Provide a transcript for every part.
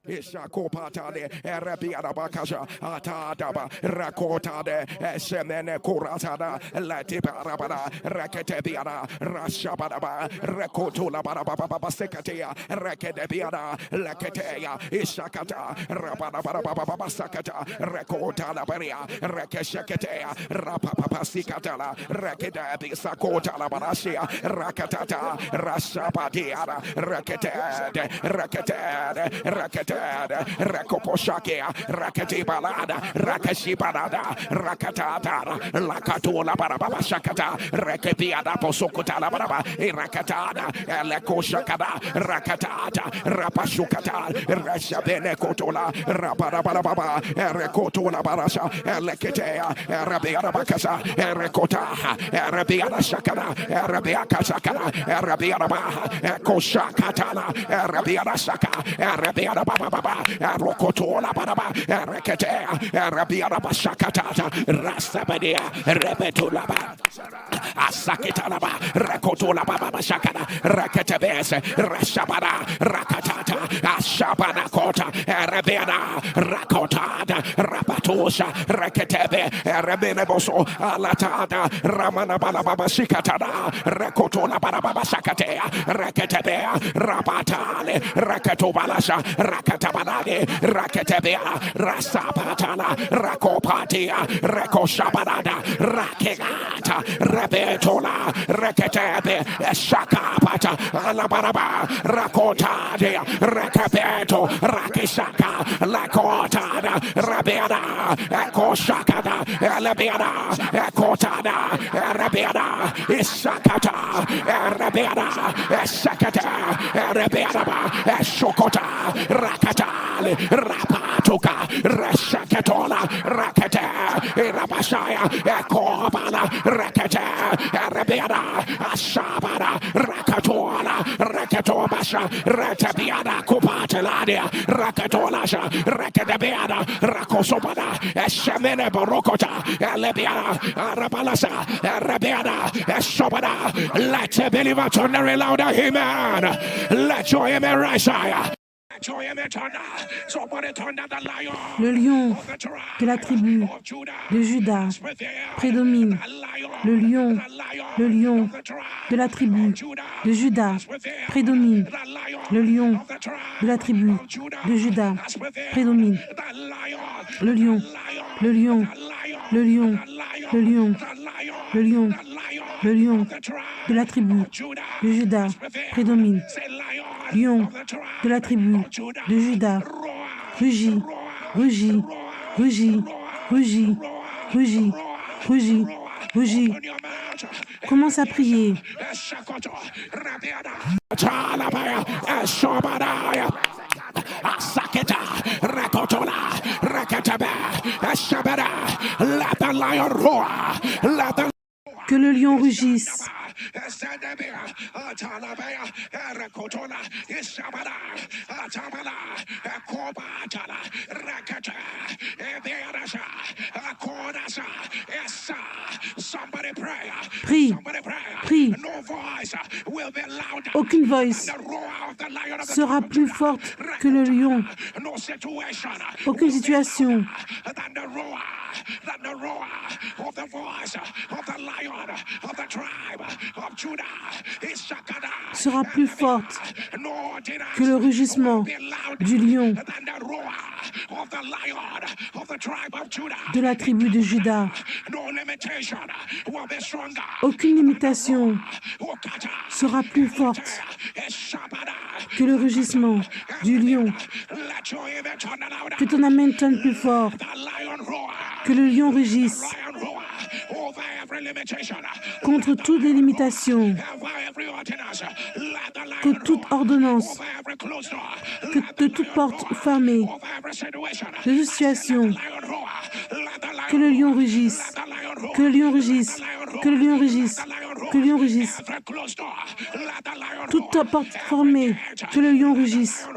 Ishakopatade, Arabiarabakasha, Atadaba, Rakotade, Semene Kurazada, Latibarabada, Raketebiana, Rashabadaba, Rakotula Barababa Sekatea, Raketebiana, Lakatea, Ishakata, Rabarababa Sakata, Rakotala Baria, Rakeshakatea, Rapapa Sikatala, Rakedabi Sakotala Barashia, Rakatata, Rashabadiana, Rakete, Rakoposhakia, Rakati Balada, Rakashi Balada, Rakatata, Lakatula Barababa Shakata, Rakapiada Posokutala Baraba, Rakatada, Elekoshakada, Rakatata, Rapashukata, Rashabene Kotola, Rabarababa, Erekotola Barasha, Eleketea, Arabiana Bakasa, Erekota, Arabiana Shakada, Arabiaka Shakada, Arabiana Baha, Ekoshakatana, Arabiana Shaka, Arabiana Baba, Rokotola Baraba, Reketea, Arabiana Bashakata, Rasabadia, Rebetulaba, Asakitalaba, Rekotola Baba Shakada, Raketebes, Rashabada, Rakatata, Ashabana Kota, Arabiana, Rakotada, Rapatosha, Reketebe, Arabeneboso, Alatada, Ramana Baba Shikatada, Rekotola Baba Shakatea, Reketebe, Rapatale, Rakatobalasha, Rakatabanade, Raketebea, Rasapatana, Rakopatia, Rakoshabanada, Rakegata, Rebetola, Reketebe, Shakapata, Alabaraba, Rakotadia, Rekabeto, Rakishaka, Lakotada, Rabiana, Ekoshakada, Elebiana, Ekotada, Rabiana, Isakata, Rabiana, Esakata, Rabiana, Shokota, Rakatali, Rapatoka, Rashakatola, Rakata, Rabashaya, Ekobana, Rakata, Rabiana, Ashabana, Rakatola, Rakatobasha, Ratabiana, Kupateladia, Rakatolasha, Rakadabiana, Rakosobana, Eshamene Borokota, Elebiana, Arabalasa, Rabiana, Esobana, let a believer turn the louder, amen. Let your amen rise higher. Le lion de la tribu de Juda prédomine. Le lion de la tribu de Juda prédomine. Le lion de la tribu de Juda prédomine. Le lion de la tribu de Juda prédomine. Lion de la tribu de Juda, rugit, rugit, rugit, rugit, rugit, rugit, rugit. Commence à prier. Asaketa, Rakotola, Rakataba, Ashabara, let the lion roar, let the que le lion rugisse. Prie, prie. Aucune voix sera plus forte que le lion. Aucune situation sera plus forte que le rugissement du lion de la tribu de Juda. Aucune limitation sera plus forte que le rugissement du lion. Que ton amen sonne plus fort. Que le lion rugisse contre toutes les limitations, que toute ordonnance, que de toute porte fermée, de toute situation, que le lion rugisse, que le lion rugisse, que le lion rugisse, que le lion rugisse. Toute porte fermée, que le lion rugisse.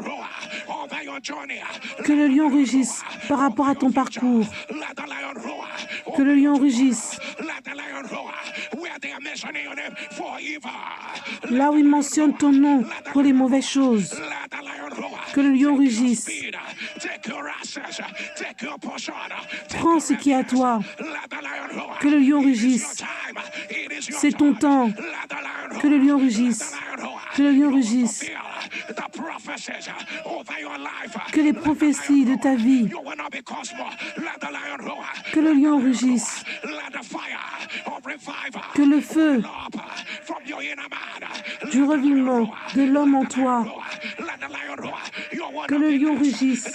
Que le lion rugisse par rapport à ton parcours. Que le lion rugisse. Là où il mentionne ton nom pour les mauvaises choses. Que le lion rugisse. Prends ce qui est à toi. Que le lion rugisse. C'est ton temps. Que le lion rugisse. Que le lion rugisse. Que les prophéties de ta vie. Que le lion rugisse. Que le feu du revivement de l'homme en toi. Que le lion rugisse.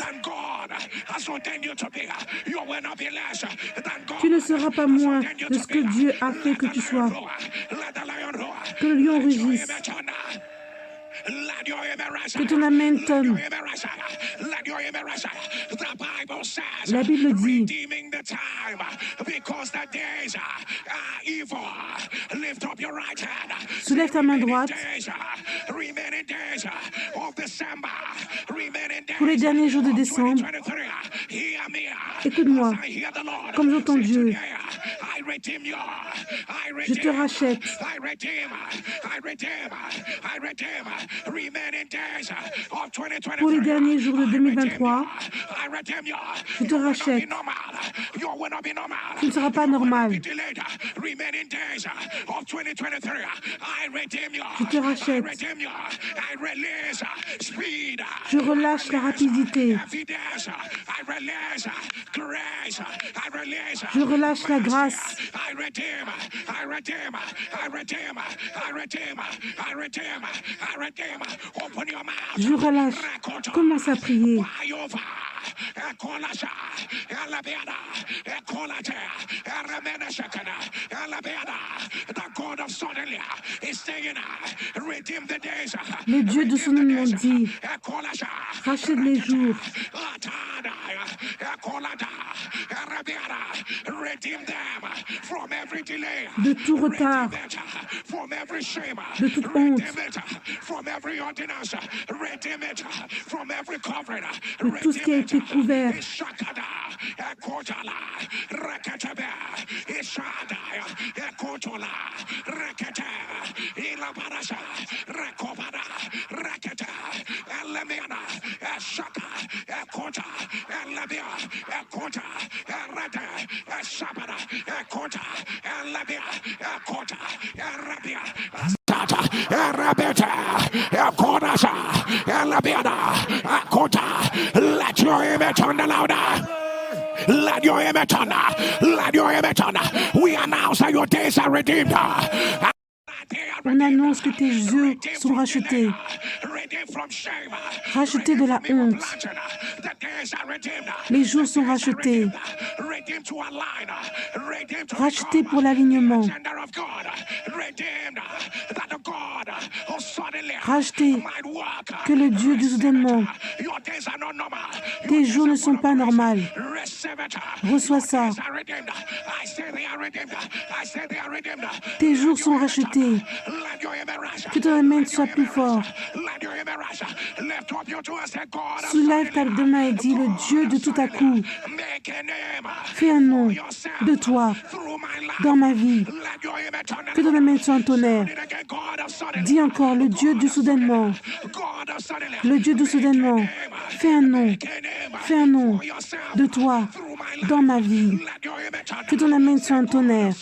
Tu ne seras pas moins de ce que Dieu a fait que tu sois. Que le lion rugisse. Que ton amène tonne. La Bible dit, soulève ta main droite pour les derniers jours de décembre. Écoute-moi, comme j'entends Dieu. Je te rachète. Pour les derniers jours de 2023, je te rachète. Tu ne seras pas normal. Je te rachète. Je relâche la rapidité. Je relâche la grâce. Je relâche. Commence à prier. Le Dieu de son nom dit, rachète les jours. De tout retard, de toute honte, de tout ce qui a été couvert. Let your image on the louder. Let your image on. Let your image on. We announce that your days are redeemed. On annonce que tes yeux sont rachetés. Rachetés de la honte. Les jours sont rachetés. Rachetés pour l'alignement. Rachetés que le Dieu du soudainement. Tes jours ne sont pas normaux. Reçois ça. Tes jours sont rachetés. Que ton amène soit plus fort. Soulève ta main et dis, le Dieu de tout à coup, fais un nom de toi dans ma vie. Que ton amène soit un tonnerre. Dis encore, le Dieu du soudainement. Le Dieu du soudainement. Fais un nom de toi dans ma vie. Que ton amène soit un tonnerre.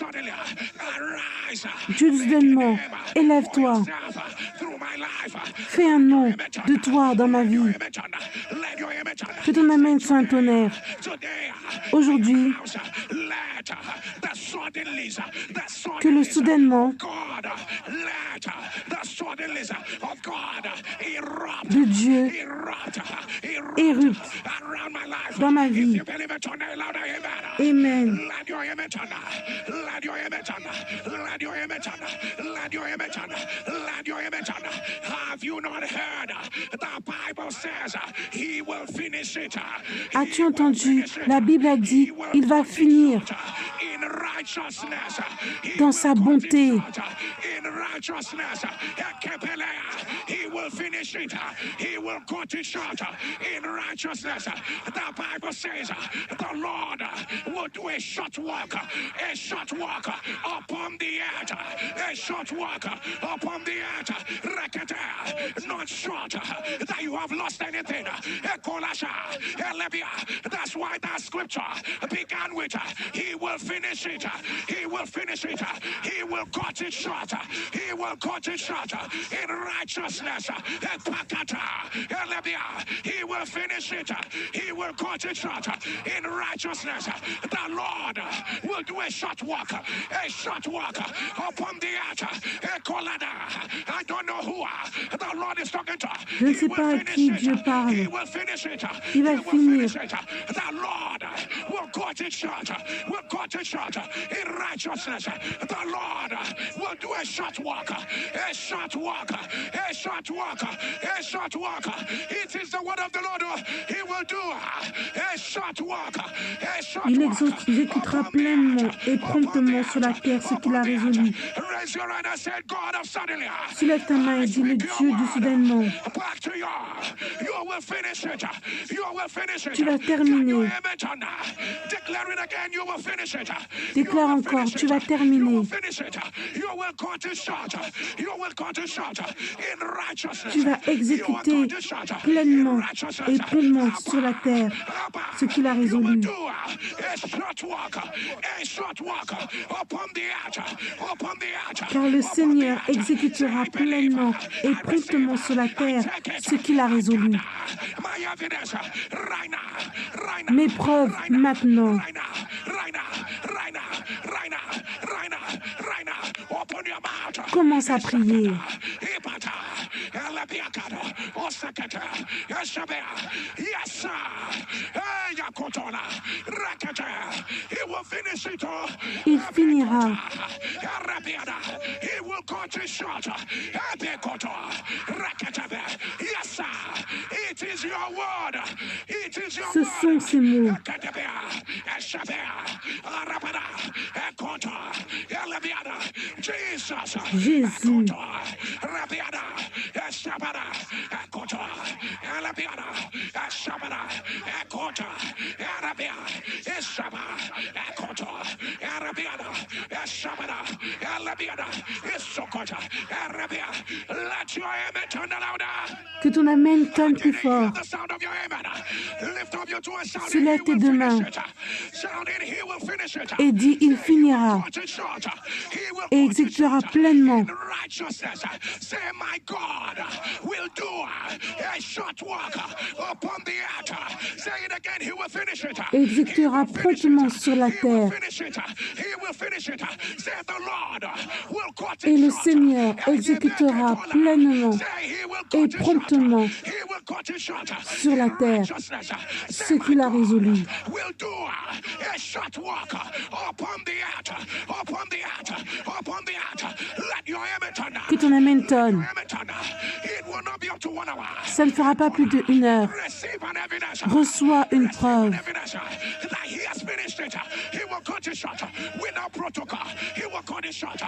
Dieu du soudainement, élève-toi. Fais un nom de toi dans ma vie. Que ton amène soit un tonnerre. Aujourd'hui, que le soudainement de Dieu érupte dans ma vie. Amen. As-tu entendu? La Bible a dit, il va finir dans sa bonté. He will finish it. He will cut it short in righteousness. The Bible says the Lord will do a short walk upon the earth, a short walk upon the earth. Not short that you have lost anything. That's why that scripture began with he will finish it. He will finish it. He will cut it short. He will cut it short in righteousness. He will finish it. He will cut it short in righteousness. The Lord will do a short walk upon the earth. I don't know who the Lord is talking to. Je ne sais pas à qui Dieu parle. Il va finir. The Lord will cut it short. Will cut it short in righteousness. The Lord will do a short walk. A short walk. A short walk. A short walk. It is the word of the Lord. He will do a short walk. A short Il walk. exécutera pleinement et promptement sur la terre ce qu'il a résolu. Raise your hand and say, God of suddenly. Soulève ta main et dis le Dieu du soudainement. Back to you. You will finish it. You will finish it. Tu vas terminer. Declare it again. You will finish it. Déclare encore, tu vas terminer. You will cut it short. You will cut it short in righteousness. Tu vas exécuter pleinement et pleinement sur la terre ce qu'il a résolu. Car le Seigneur exécutera pleinement et promptement sur la terre ce qu'il a résolu. Mes preuves maintenant. Commence à prier. Yes, sir. Il finira. He will cut it short. Yes, sir. It is your word. It is your Ce sont ces mots. Jésus. Que ton amen tonne plus fort. Soulève tes deux mains et dis il finira et exécutera pleinement. Et exécutera promptement sur la terre. Et le Seigneur exécutera pleinement et promptement sur la terre ce qu'il a résolu. Que ton amen tonne. Ça ne fera pas plus d'1 heure. Reçois une preuve.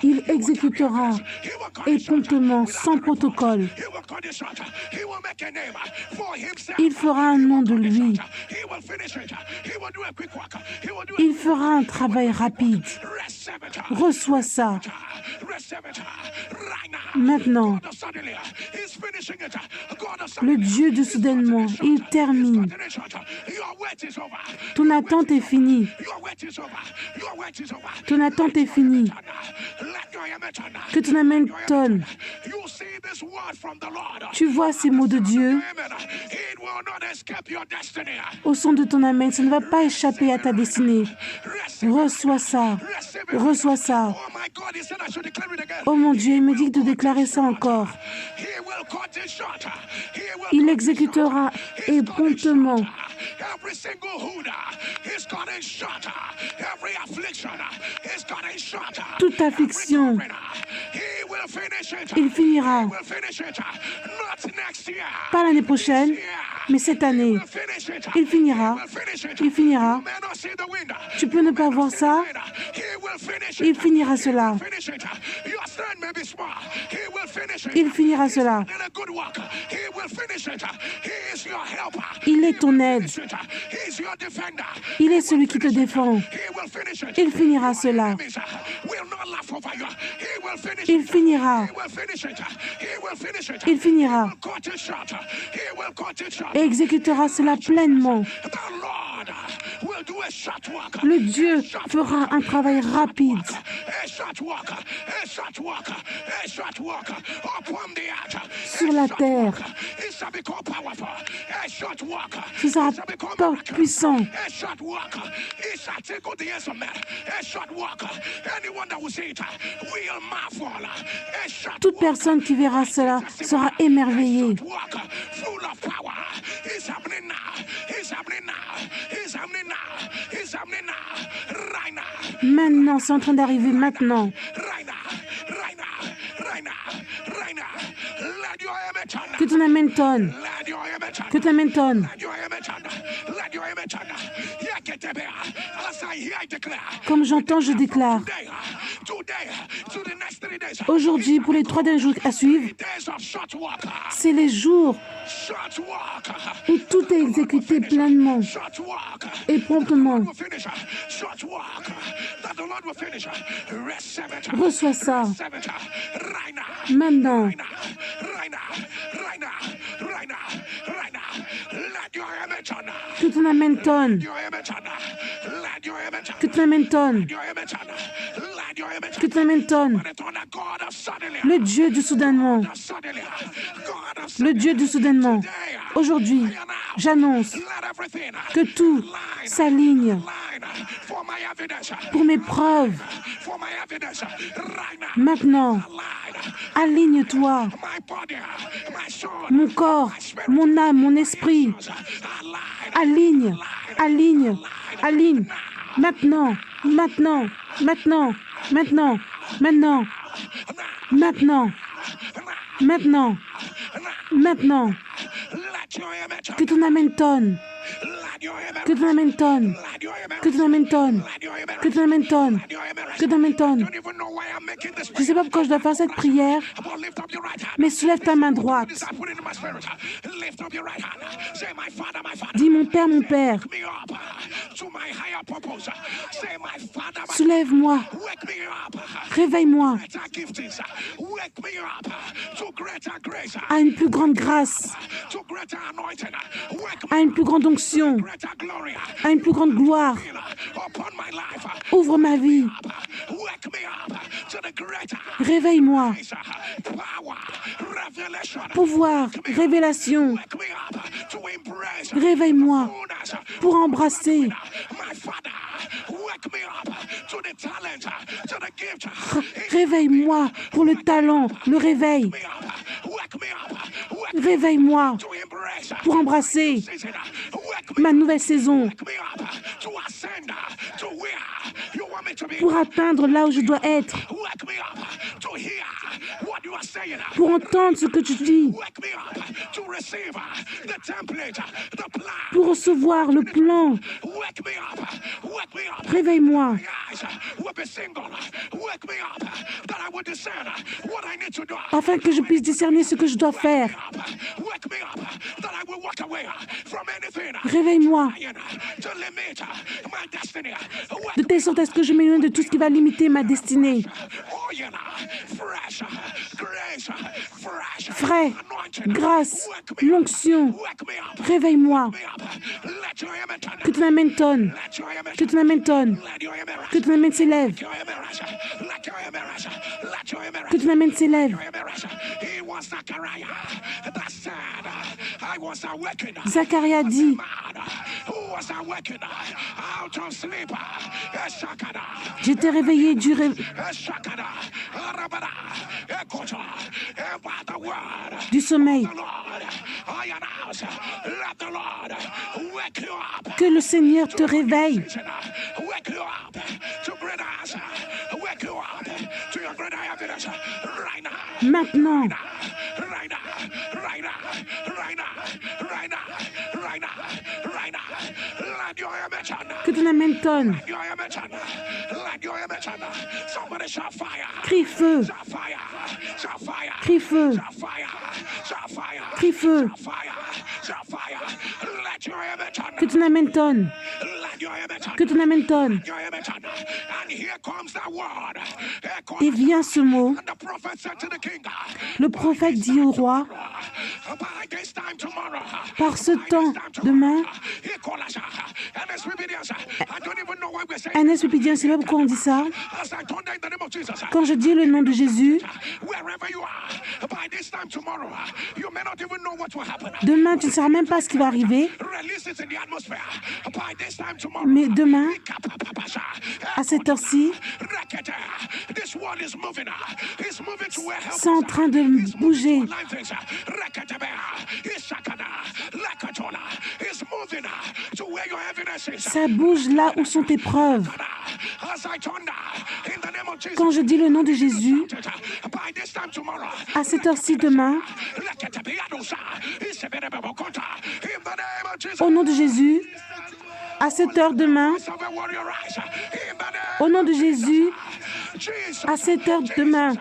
Il exécutera et promptement, sans protocole. Il fera un nom de lui. Il fera un travail rapide. Reçois ça. Maintenant, le Dieu de soudainement, il termine. Ton attente est finie. Ton attente est finie. Que ton amen tonne. Tu vois ces mots de Dieu. Au son de ton amen, ça ne va pas échapper à ta destinée. Reçois ça. Reçois ça. Oh mon Dieu, il me dit de déclarer ça encore. Il exécutera et promptement. Toute affliction, il finira. Pas l'année prochaine, mais cette année. Il finira. Il finira. Tu peux ne pas voir ça, Il finira cela. Il finira cela. Il est ton aide. Il est celui qui te défend. Il finira cela. Il finira. Il finira. Et exécutera cela pleinement. Le Dieu fera un travail rapide. Sur la terre. Ce sera pas puissant. Toute personne qui verra cela sera émerveillée. Maintenant, c'est en train d'arriver maintenant. Que ton amen tonne. Que ton amen tonne. Comme j'entends, je déclare. Aujourd'hui, pour les 3 derniers jours à suivre, c'est les jours où tout est exécuté pleinement et promptement. Reçois ça. Maintenant. Que ton amen tonne. Que ton amen tonne. Que ton amen tonne. Le Dieu du soudainement. Le Dieu du soudainement. Aujourd'hui, j'annonce que tout s'aligne pour mes preuves. Maintenant, aligne-toi. Mon corps, mon âme, mon esprit. Aligne, aligne, aligne. Maintenant, maintenant, maintenant, maintenant, maintenant, maintenant, maintenant, maintenant. Que ton amen tonne. Que ton amen tonne. Que ton amen tonne. Que ton amen tonne. Que ton amen tonne. Je ne sais pas pourquoi je dois faire cette prière, mais soulève ta main droite. Dis mon Père, mon Père. Soulève-moi. Réveille-moi à une plus grande grâce, à une plus grande onction, à une plus grande gloire. Ouvre ma vie. Réveille-moi. Pouvoir, révélation. Réveille-moi pour embrasser. Réveille-moi pour le talent, le réveil. Réveille-moi pour embrasser ma nouvelle saison, pour atteindre là où je dois être, pour entendre ce que tu dis, pour recevoir le plan. Réveille-moi. Afin que je puisse discerner ce que je dois faire. Réveille-moi. De telle sorte à ce que je m'éloigne de tout ce qui va limiter ma destinée. Frais, grâce, l'onction. Réveille-moi. Que ton amen tonne. Que ton amen tonne. Que ton amen s'élève. Que ton amen s'élève. Zacharia dit, j'étais réveillé du sommeil. Que le Seigneur te réveille. Maintenant. Que ton amen tonne. Crie feu. Crie feu. Crie feu. Que ton amen tonne. Que ton amen tonne. Et vient ce mot. Le prophète dit au roi, par ce temps, demain, NSPPD, c'est pas pourquoi on dit ça. Quand je dis le nom de Jésus, demain, tu ne sauras même pas ce qui va arriver. Mais demain, à cette heure-ci, c'est en train de bouger. Ça bouge là où sont tes preuves. Quand je dis le nom de Jésus, à cette heure-ci demain, au nom de Jésus, à cette heure demain, au nom de Jésus, à cette heure demain,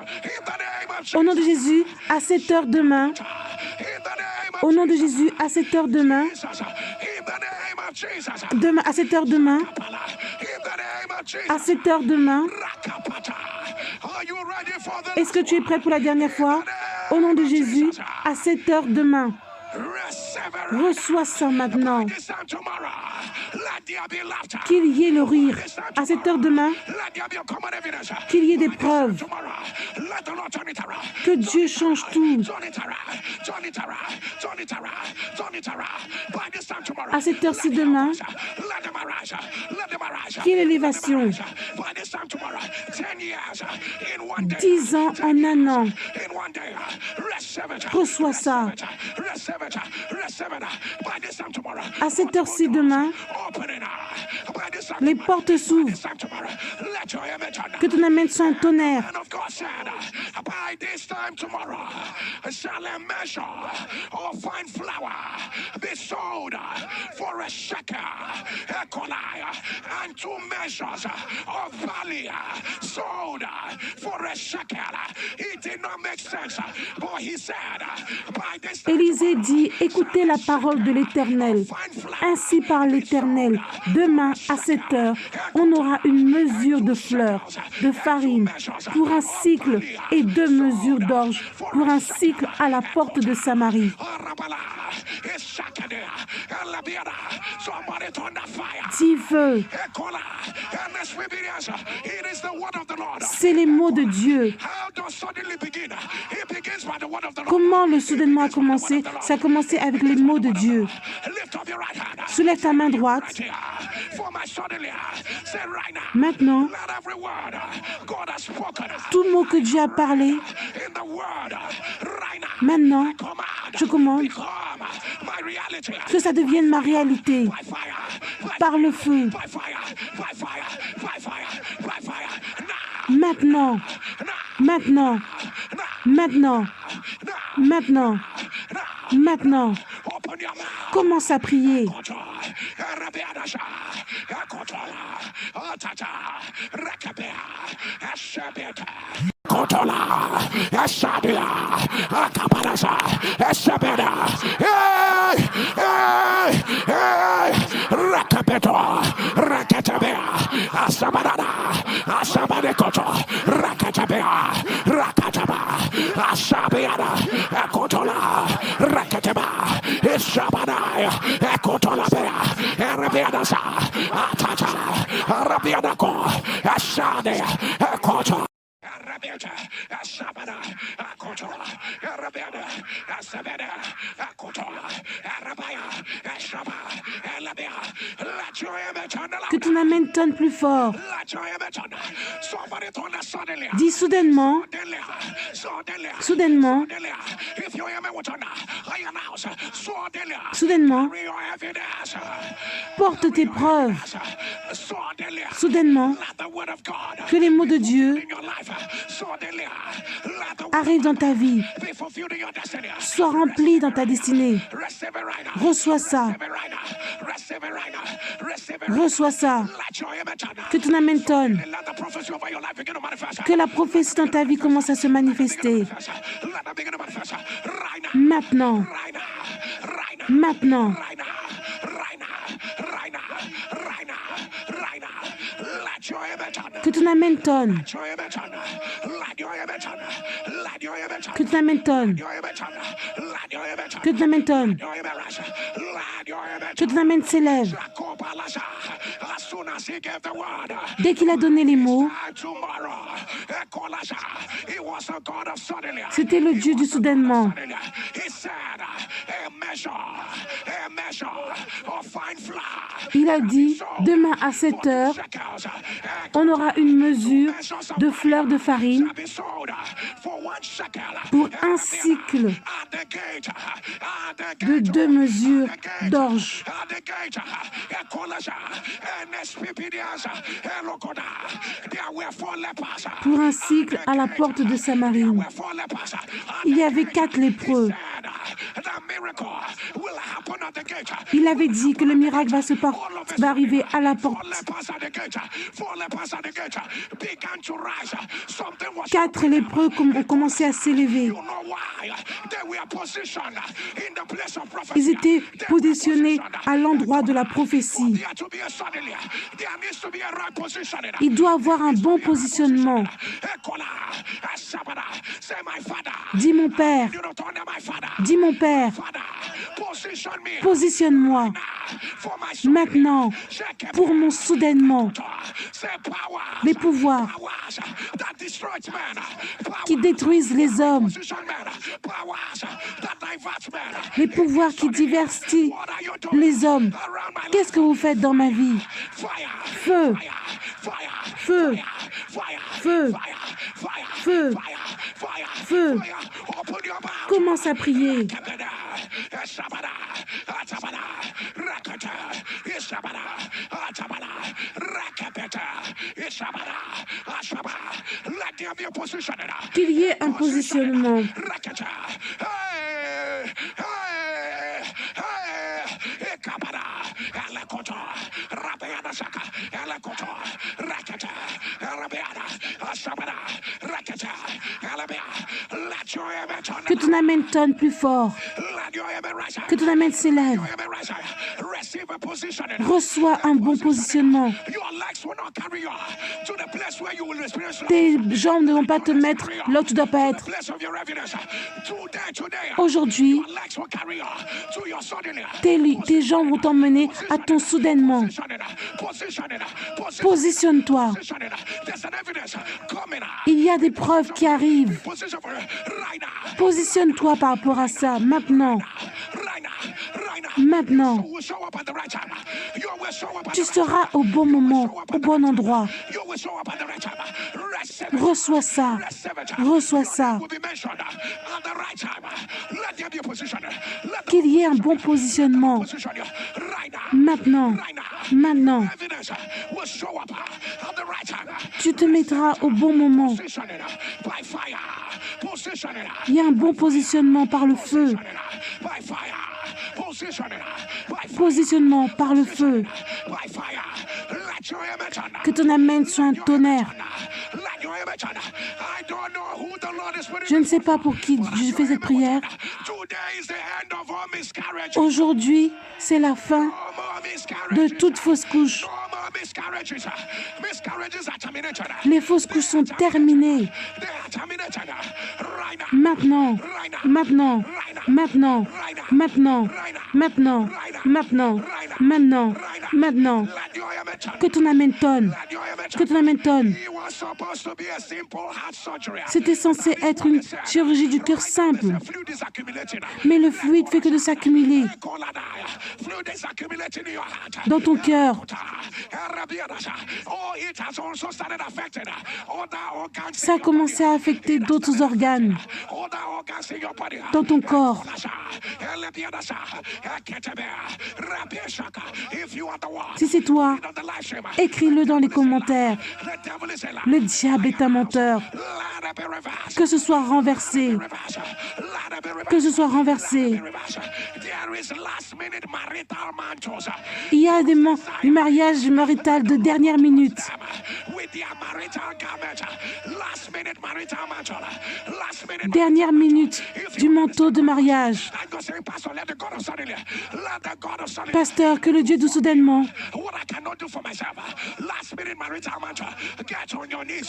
au nom de Jésus, à cette heure demain, au nom de Jésus, à cette heure demain, demain, à cette heure demain, à cette heure demain. Est-ce que tu es prêt pour la dernière fois? Au nom de Jésus, à cette heure demain. Reçois ça maintenant. Qu'il y ait le rire. À cette heure demain, qu'il y ait des preuves. Que Dieu change tout. À cette heure-ci demain, qu'il y ait l'élévation. 10 ans en un an. Reçois ça. À cette heure-ci demain, les portes s'ouvrent. Que ton amen soit un tonnerre. Élisée dit, écoutez la parole de l'Éternel. Ainsi parle l'Éternel. Demain, à cette heure, on aura une mesure de fleurs, de farine, pour un cycle et 2 mesures d'orge, pour un cycle à la porte de Samarie. Dis feu. C'est les mots de Dieu. Comment le soudainement a commencé? Ça a commencé avec les mots de Dieu. Soulève ta main droite. Maintenant, tout mot que Dieu a parlé, maintenant, je commande que ça devienne ma réalité par le feu. Maintenant, maintenant, maintenant, maintenant, maintenant. Commence à prier. Que ton amen tonne plus fort. Dis soudainement, soudainement, Soudainement, porte tes preuves. Soudainement, que les mots de Dieu arrivent dans ta vie, soient remplis dans ta destinée. Reçois ça. Reçois ça. Que ton amen tonne. Que la prophétie dans ta vie commence à se manifester. Maintenant. Maintenant. Que ton amen tonne. Que ton amen tonne. Que ton amen tonne. Que ton amen s'élève. Dès qu'il a donné les mots, c'était le Dieu du soudainement. Il a dit, demain à 7 heures, on aura une mesure de fleurs de farine pour un cycle de 2 mesures d'orge. Pour un cycle à la porte de Samarie. Il y avait 4 lépreux. Il avait dit que le miracle va arriver à la porte. 4 lépreux ont commencé à s'élever. Ils étaient positionnés à l'endroit de la prophétie. Il doit avoir un bon positionnement. Dis mon Père. Dis mon Père. Positionne-moi maintenant pour mon soudainement. Les pouvoirs qui détruisent les hommes. Les pouvoirs qui divertissent les hommes. Qu'est-ce que vous faites dans ma vie? Feu. Feu. Feu. Feu. Feu. Commence à prier. Qu'il y ait un positionnement. Que ton amen tonne plus fort. Que ton amen s'élève. Reçois un bon positionnement. Tes jambes ne vont pas te mettre là où tu ne dois pas être. Aujourd'hui, tes jambes vont t'emmener à ton soudainement. Positionne-toi. Il y a des preuves qui arrivent. Positionne-toi par rapport à ça, maintenant. Maintenant. Tu seras au bon moment, au bon endroit. Reçois ça. Reçois ça. Qu'il y ait un bon positionnement. Maintenant. Maintenant. Tu te mettras au bon moment. Il y a un bon positionnement par le feu. Positionnement par le feu. Que ton amen soit un tonnerre. Je ne sais pas pour qui je fais cette prière. Aujourd'hui, c'est la fin de toute fausse couche. Les fausses couches sont terminées. Maintenant, maintenant, maintenant, maintenant, maintenant, maintenant, maintenant, maintenant. Que ton amen tonne. Que ton amen tonne. C'était censé être une chirurgie du cœur simple. Mais le fluide fait que de s'accumuler dans ton cœur. Ça a commencé à affecter d'autres organes dans ton corps. mort. Si c'est toi, écris-le dans les commentaires. Le diable est un menteur. Que ce soit renversé. Que ce soit renversé. Il y a des mariages marital de dernière minute. Dernière minute du manteau de mariage. Pasteur, que le Dieu de soudainement.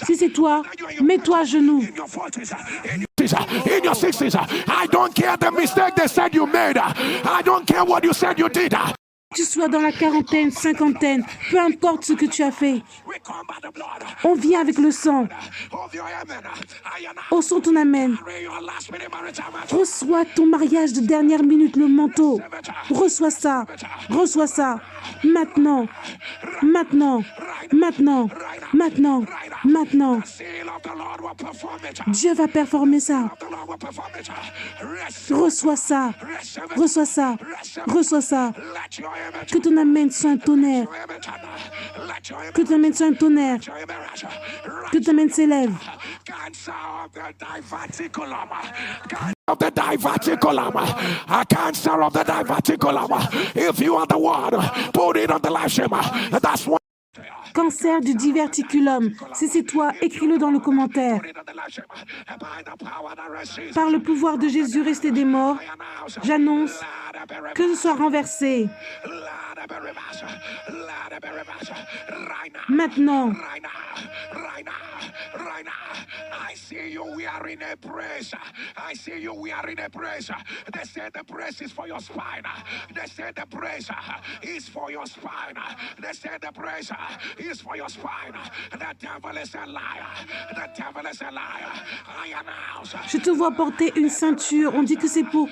Si c'est toi, mets-toi à genoux. In your 60s, I don't care the mistake they said you made. I don't care what you said you did. Que tu sois dans la quarantaine, cinquantaine, peu importe ce que tu as fait. On vient avec le sang. Haussons ton amen. Reçois ton mariage de dernière minute, le manteau. Reçois ça. Reçois ça. Maintenant. Maintenant. Maintenant. Maintenant. Maintenant. Dieu va performer ça. Reçois ça. Reçois ça. Reçois ça. Que ton amen soit un tonnerre. Que ton amen soit un tonnerre. Que ton amen s'élève. Of the diverticulum, a cancer of the diverticulum. If you are the one, put it on the live stream. That's one. Cancer du diverticulum. Si c'est toi, écris-le dans le commentaire. Par le pouvoir de Jésus resté des morts, j'annonce que ce soit renversé. Maintenant. I see you wearing a brace. I see you wearing a brace. They say the brace is for your spine. They say the brace is for your spine. They say the brace is for your spine. The devil is a liar. The devil is a liar. I announce. Je te vois porter une ceinture. On dit que c'est pour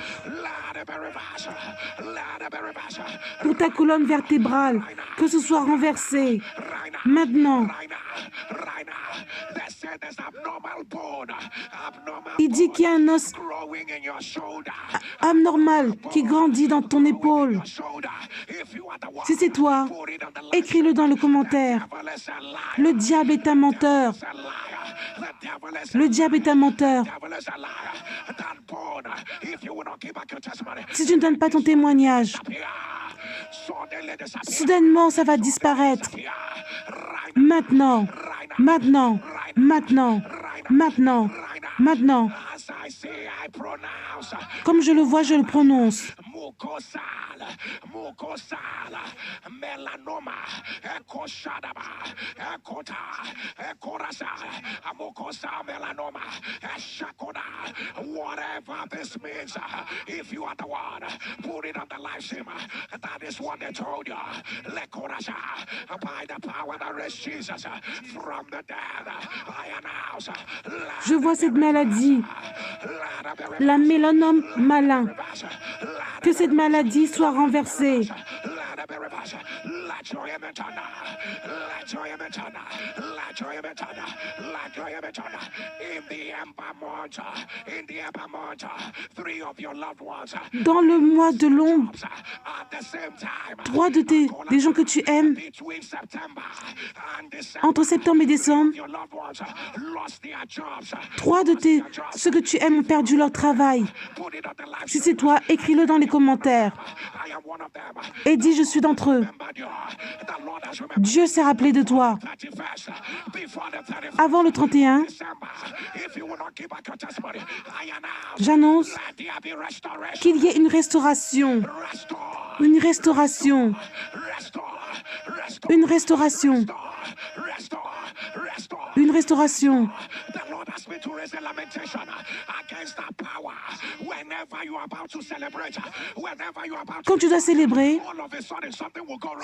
ta colonne vertébrale. Que ce soit renversé. Maintenant. Il dit qu'il y a un os abnormal qui grandit dans ton épaule. Si c'est toi, écris-le dans le commentaire. Le diable est un menteur. Le diable est un menteur. Si tu ne donnes pas ton témoignage, soudainement ça va disparaître. Maintenant, maintenant, maintenant, maintenant, maintenant. Comme je le vois, je le prononce. Whatever this means, if you are the one, put it on the live stream. That is what they told you. By the power that raised Jesus from the dead, I announce. Je vois cette maladie, la mélanome malin. Que cette maladie soit renversée. Dans le mois de l'ombre, trois des gens que tu aimes, entre septembre et décembre, trois de ceux que tu aimes ont perdu leur travail. Si c'est toi, écris-le dans les commentaires. Et dis, je suis d'entre eux. Dieu s'est rappelé de toi. Avant le 31, j'annonce qu'il y ait une restauration. Une restauration. Une restauration. Une restauration. Quand tu dois célébrer,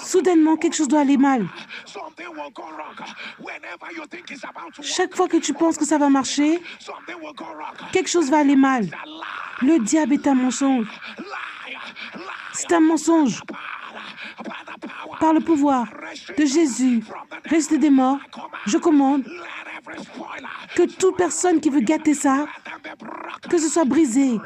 soudainement quelque chose doit aller mal. Chaque fois que tu penses que ça va marcher, quelque chose va aller mal. Le diable est un mensonge. C'est un mensonge. Par le pouvoir de Jésus, ressuscité des morts, je commande que toute personne qui veut gâter ça, que ce soit brisé,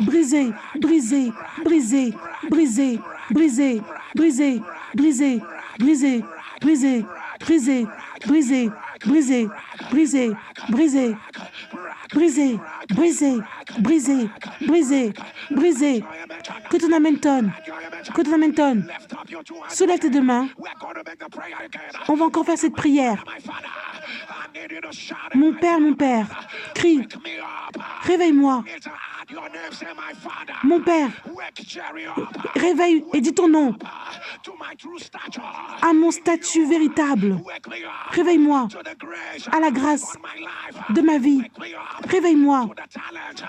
brisé, brisé, brisé, brisé, brisé, brisé, brisé, brisé, brisé, brisé, brisé, brisé, brisé, brisé, brisé, brisé, brisé, brisé, brisé. Que ton amen tonne, que ton amen tonne. Soulève tes deux mains. On va encore faire cette prière. Mon Père, crie, réveille-moi. Mon Père, réveille et dis ton nom à mon statut véritable. Réveille-moi à la grâce de ma vie. Réveille-moi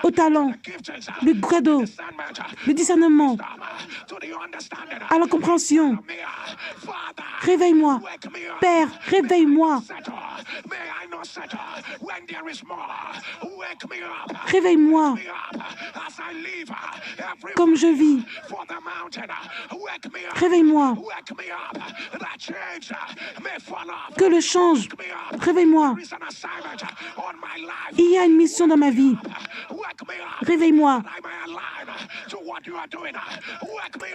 au talent, le cadeau, le discernement, à la compréhension. Réveille-moi. Père, réveille-moi. Réveille-moi comme je vis. Réveille-moi. Que le change. Réveille-moi. Il y a une mission dans ma vie. Réveille-moi.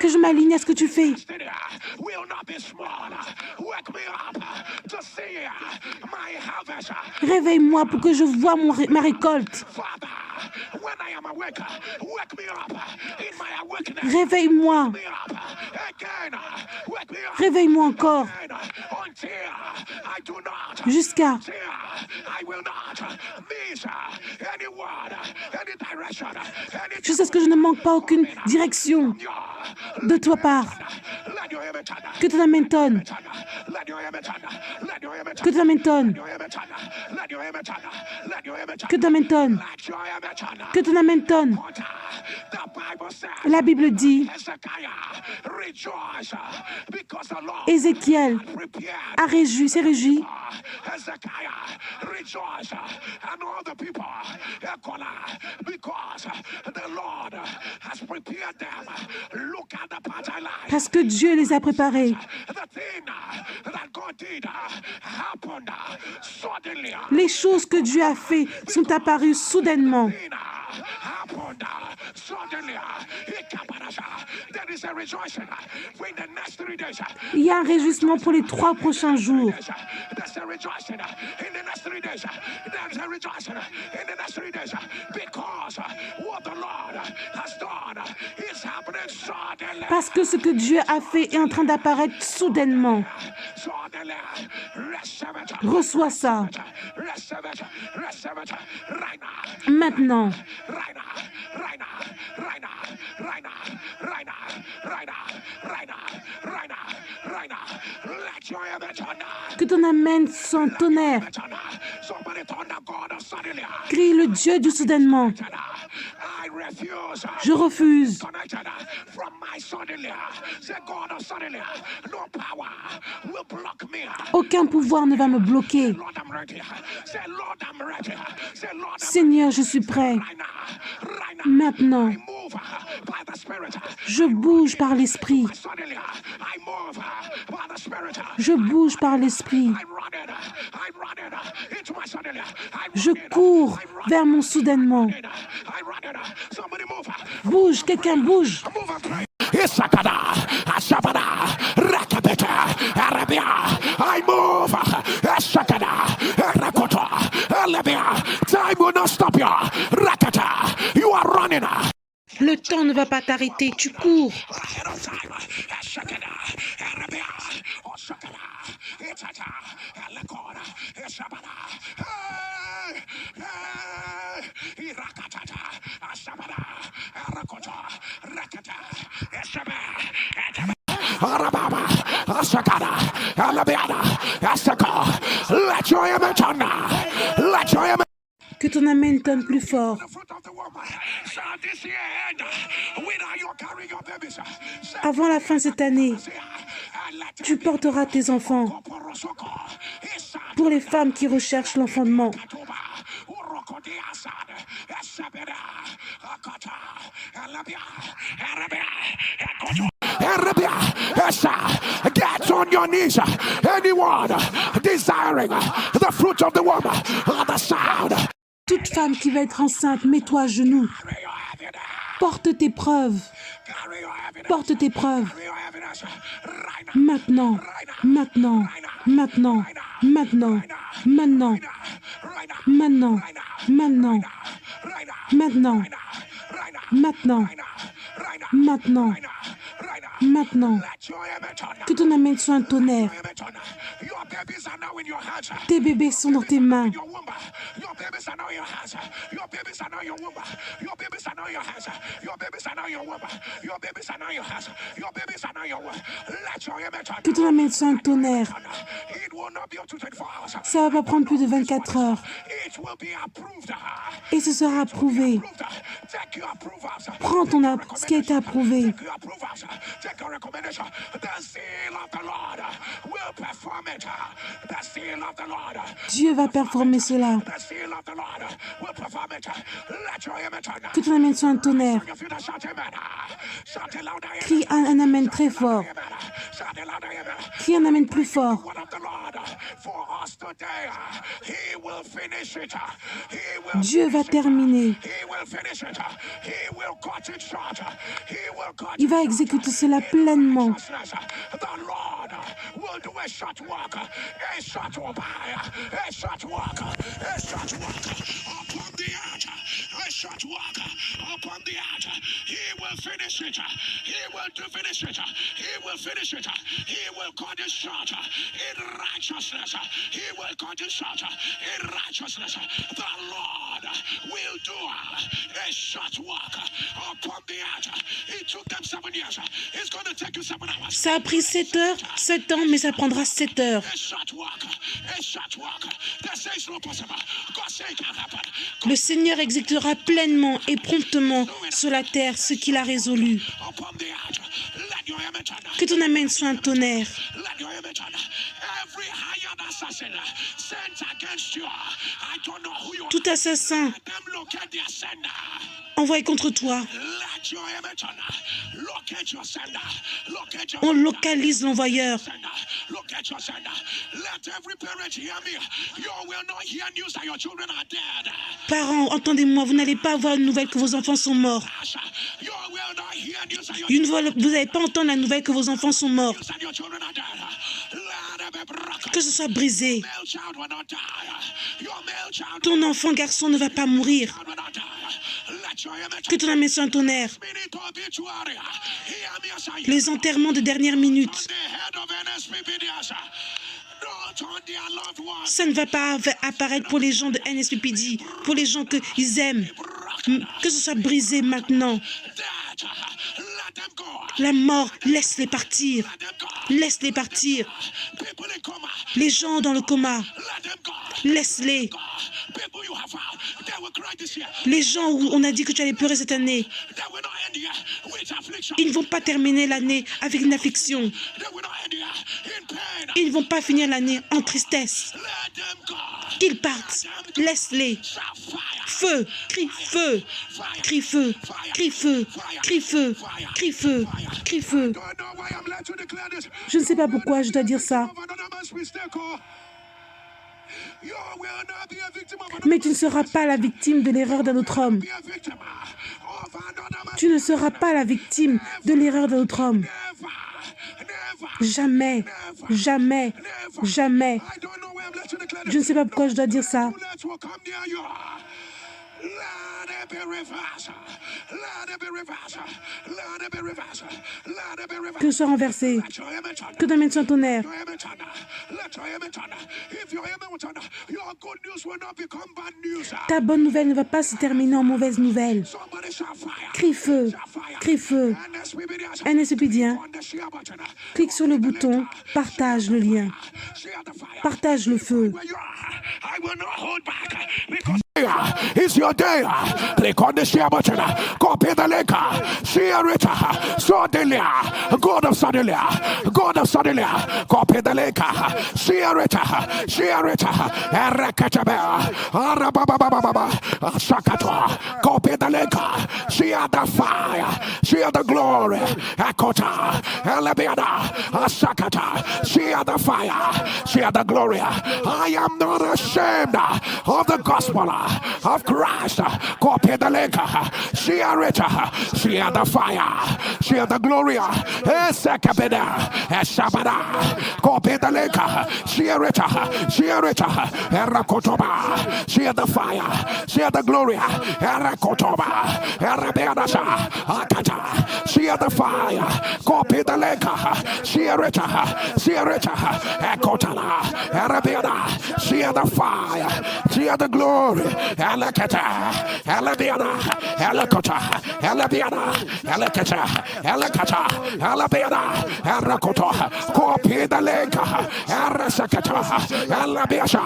Que je m'aligne à ce que tu fais. Réveille-moi pour que je voie ma récolte. Réveille-moi. Réveille-moi encore. Jusqu'à ce que je ne manque pas aucune direction de toi part. Que ton amen tonne. Que ton amen tonne. Que ton amen tonne. Que ton amen tonne. La Bible dit, Ézéchiel s'est réjoui. Parce que Dieu les a préparés. Les choses que Dieu a fait sont apparues soudainement. Il y a un réjouissement pour les 3 prochains jours. Parce que ce que Dieu a fait est en train d'apparaître soudainement. Reçois ça. Maintenant. Que ton amen son tonnerre. Crie le Dieu du soudainement. Je refuse. Aucun pouvoir ne va me bloquer. Seigneur, je suis prêt. Maintenant, je bouge par l'Esprit. Je bouge par l'Esprit. Je cours vers mon soudainement. Bouge, quelqu'un bouge. I move. Time will not stop you. You are running. Le temps ne va pas t'arrêter, tu cours. Que ton amen tonne plus fort. Avant la fin de cette année, tu porteras tes enfants. Pour les femmes qui recherchent l'enfantement. Get on your knees. Anyone desiring the fruit of the womb, the sound. Toute femme qui va être enceinte, mets-toi à genoux. Porte tes preuves. Porte tes preuves. Maintenant, maintenant, maintenant, maintenant, maintenant, maintenant, maintenant, maintenant, maintenant, maintenant, maintenant. Que ton amen soit un tonnerre. Tes bébés sont dans tes mains. Que ton amen soit un tonnerre. Ça va pas prendre plus de 24 heures. Et ce sera approuvé. Prends ce qui a été approuvé. Dieu va performer cela. Que ton amen soit un tonnerre. Crie un amen très fort. Crie un amen plus fort. Dieu va terminer. Il va exécuter cela pleinement. Ça a pris 7 heures, 7 ans, mais ça prendra 7 heures. Le Seigneur exécutera pleinement et promptement sur la terre ce qu'il a résolu. Que ton amen soit un tonnerre. Tout assassin envoyé contre toi, on localise l'envoyeur. Parents, entendez-moi, vous n'allez pas avoir une nouvelle que vos enfants sont morts. Vous n'allez pas entendre la nouvelle que vos enfants sont morts. Que ce soit brisé. Ton enfant garçon ne va pas mourir. Que ton amen soit un tonnerre. Les enterrements de dernière minute. Ça ne va pas apparaître pour les gens de NSPPD, pour les gens qu'ils aiment. Que ce soit brisé maintenant. La mort, laisse-les partir. Laisse-les partir. Les gens dans le coma, laisse-les. Les gens où on a dit que tu allais pleurer cette année, ils ne vont pas terminer l'année avec une affliction. Ils ne vont pas finir l'année en tristesse. Qu'ils partent, laisse-les. Feu, crie feu, crie feu, crie feu, crie feu, crie feu, crie feu. Je ne sais pas pourquoi je dois dire ça. Mais tu ne seras pas la victime de l'erreur d'un autre homme. Tu ne seras pas la victime de l'erreur d'un autre homme. Jamais, jamais, jamais. Je ne sais pas pourquoi je dois dire ça. Que soit renversé. Que ton amen soit un tonnerre. Ta bonne nouvelle ne va pas se terminer en mauvaise nouvelle. Crie feu, crie feu. NSPPDien, clique sur le bouton, partage le lien. Partage le feu. It's your day. Click on the share button. Copy the link. Share it. Sodelia. God of Sodelia. God of Sodelia. Copy the link. Share it. Share it. Erekataba. Arabababa. Shakato. Copy the link. Share the fire. Share the glory. Akota. Elebiada. Asakata. Share the fire. Share the glory. I am not ashamed of the gospel of Christ. Copy the link. Share it. Share the fire. Share the glory. Esekabeda. Eshabada. Copy the link. Share it. Share it. Erakotoba. Share the fire. Share the glory. Erakotoba. Erabeadasha. Akata. Share the fire. Copy the link. Share it. Share it. Ekotala. Erabeada. Share the fire. Share the glory. Elekata. Elebeada. Elekota. Elebeada. Elekata. Elekata. Elebeada. Erakoto. Copy the link. Erasekata. Elebeasha.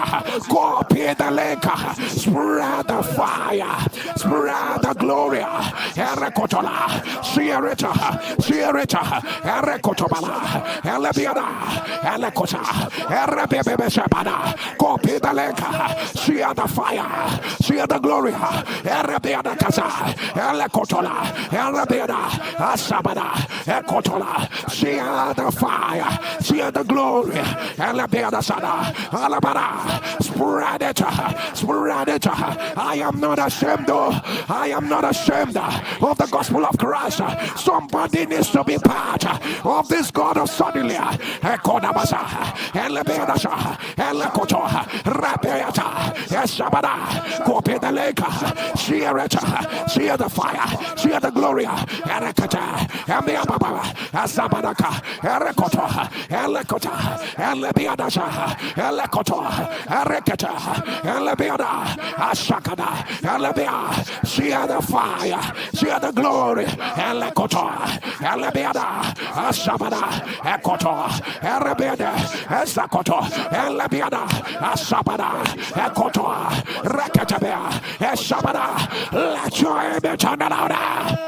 Copy the link. Spread the fire. Spread the glory. Erakotola. Share it. Share it. Erekotobala. Elebeada. Elekota. Erebebebeshabada. Copy the link. Share the fire. Share the glory. Erebeada Kaza. Elekotola. Erebeada. Asabada. Ekotola. Share the fire. Share the glory. Elebeada Sada. Alabada. Spread it. Spread it. I am not ashamed. I am not ashamed of the gospel of Christ. Somebody needs to be part of this God of suddenly. Ekodabasa. Elebeada. Elekoto. Rabeata. Esabada. Copy the lake. Share it. Share the fire. Share the glory. Erekata. Emeababa. Asabadaka. Erekoto. Elekota. Elebeadasha. Elekoto. Erekata. Elebeada. Ashakada. Elebea. Share the fire. Share the glory. Elekoto. Elebeada. Asabada. Ekoto. Erebeada. Esakoto. Elebeada. Asabada. Ekoto. Rakatabea. Esabada. Let your image turn louder.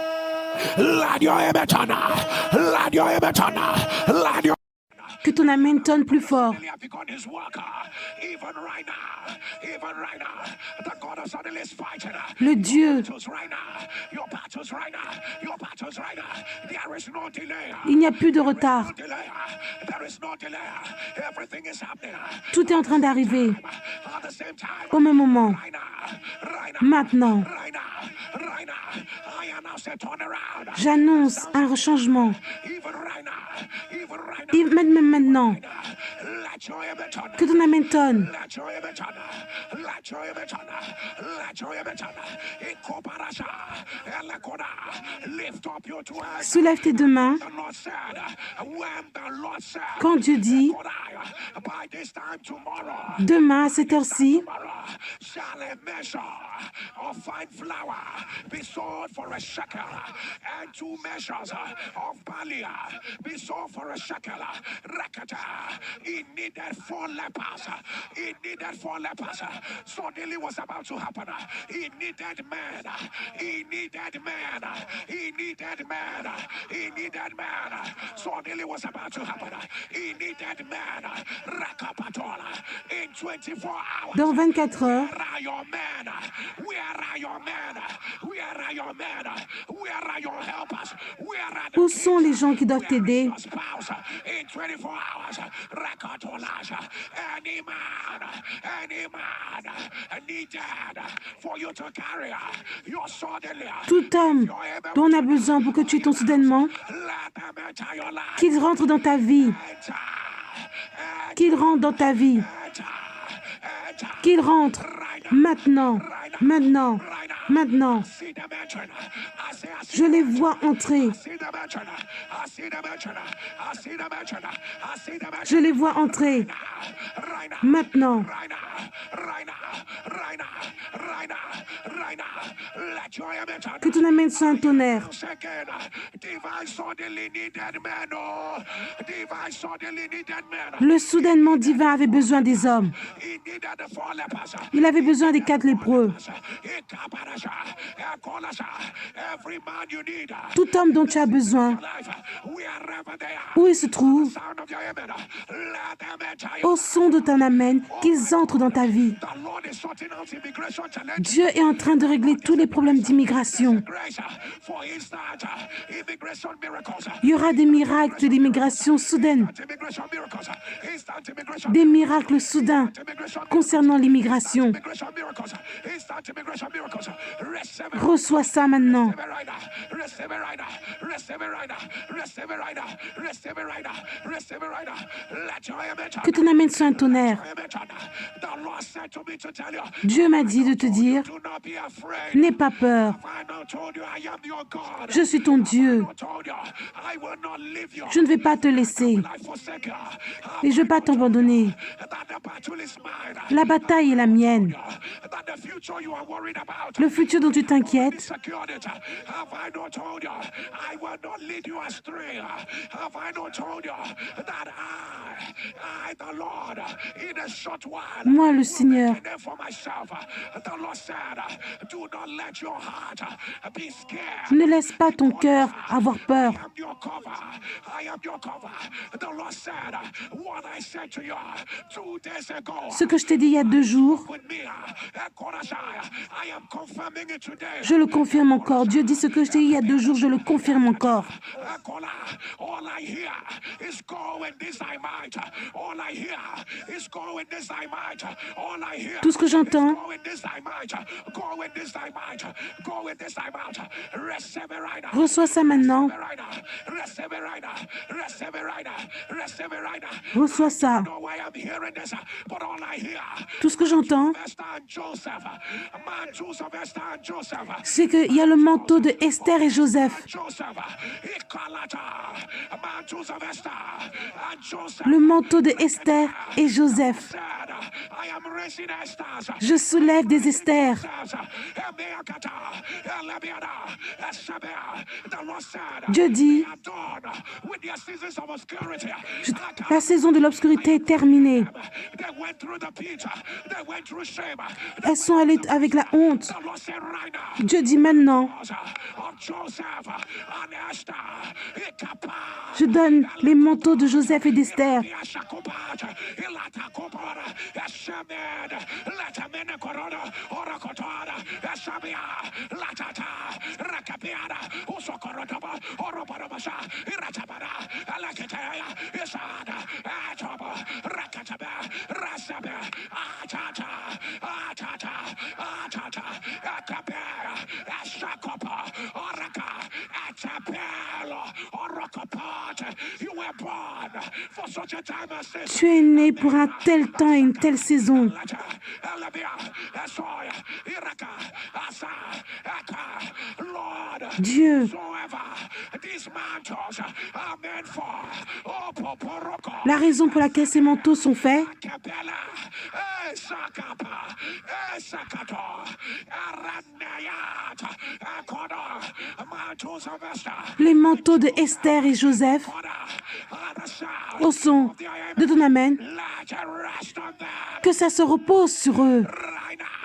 Let your image turn. Let your image turn. Let your Que ton amen tonne plus fort. Le Dieu. Il n'y a plus de retard. Tout est en train d'arriver. Au même moment. Maintenant. J'annonce un changement. Et même maintenant. Que ton amen tonne. Soulève tes deux mains. Quand Dieu dit, demain à cette heure-ci, of fine flour be sold for a shekel, and 2 measures of barley be sold for a shekel. Rakata. He needed 4 lepers. He needed 4 lepers. Suddenly was about to happen. He needed men. He needed men. He needed men. He needed men. Suddenly was about to happen. He needed men. Rakapatola. In 24 hours. Dans 24 heures. Where are your men? Where are your men? Where are your men? Where are your helpers? Where are the Où sont les gens qui doivent t'aider? In 24 hours, any man needed for you to carry your suddenly. Tout homme dont on a besoin pour que tu aies ton soudainement, qu'il rentre dans ta vie. Qu'il rentre dans ta vie. Qu'il rentre maintenant. Maintenant. Maintenant, je les vois entrer. Je les vois entrer. Maintenant, que ton amène soit un tonnerre. Le soudainement divin avait besoin des hommes. Il avait besoin des 4 lépreux. Tout homme dont tu as besoin, où il se trouve, au son de ton amène, qu'ils entrent dans ta vie. Dieu est en train de régler tous les problèmes d'immigration. Il y aura des miracles d'immigration soudaine, des miracles soudains concernant l'immigration. Reçois ça maintenant. Que ton amène soit un tonnerre. Dieu m'a dit de te dire, n'aie pas peur. Je suis ton Dieu. Je ne vais pas te laisser. Et je ne vais pas t'abandonner. La bataille est la mienne. Le futur dont tu t'inquiètes, moi, le Seigneur, ne laisse pas ton cœur avoir peur. Ce que je t'ai dit il y a 2 jours, je le confirme encore. Dieu dit ce que je t'ai dit il y a 2 jours, je le confirme encore. Tout ce que j'entends, reçois ça maintenant. Reçois ça. Tout ce que j'entends, c'est qu'il y a le manteau de Esther et Joseph. Le manteau de Esther et Joseph. Je soulève des Esther. Dieu dit, la saison de l'obscurité est terminée. Elles sont allées avec la honte. Dieu dit maintenant, je donne les manteaux de Joseph et d'Esther. Tu es né pour un tel temps et une telle saison. Dieu, la raison pour laquelle ces manteaux sont faits, les manteaux de Esther et Joseph, au son de ton amène, que ça se repose sur eux.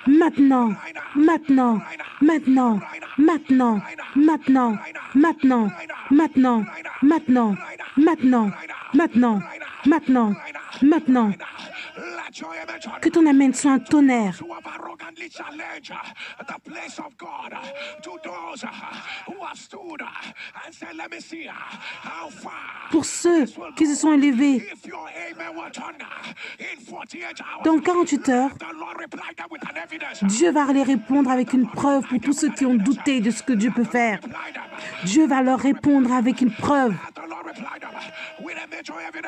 Maintenant, maintenant, maintenant, maintenant, maintenant, maintenant, maintenant, maintenant, maintenant, maintenant, maintenant, maintenant. Que ton amène soit un tonnerre. Pour ceux qui se sont élevés dans 48 heures, Dieu va les répondre avec une preuve pour tous ceux qui ont douté de ce que Dieu peut faire. Dieu va leur répondre avec une preuve,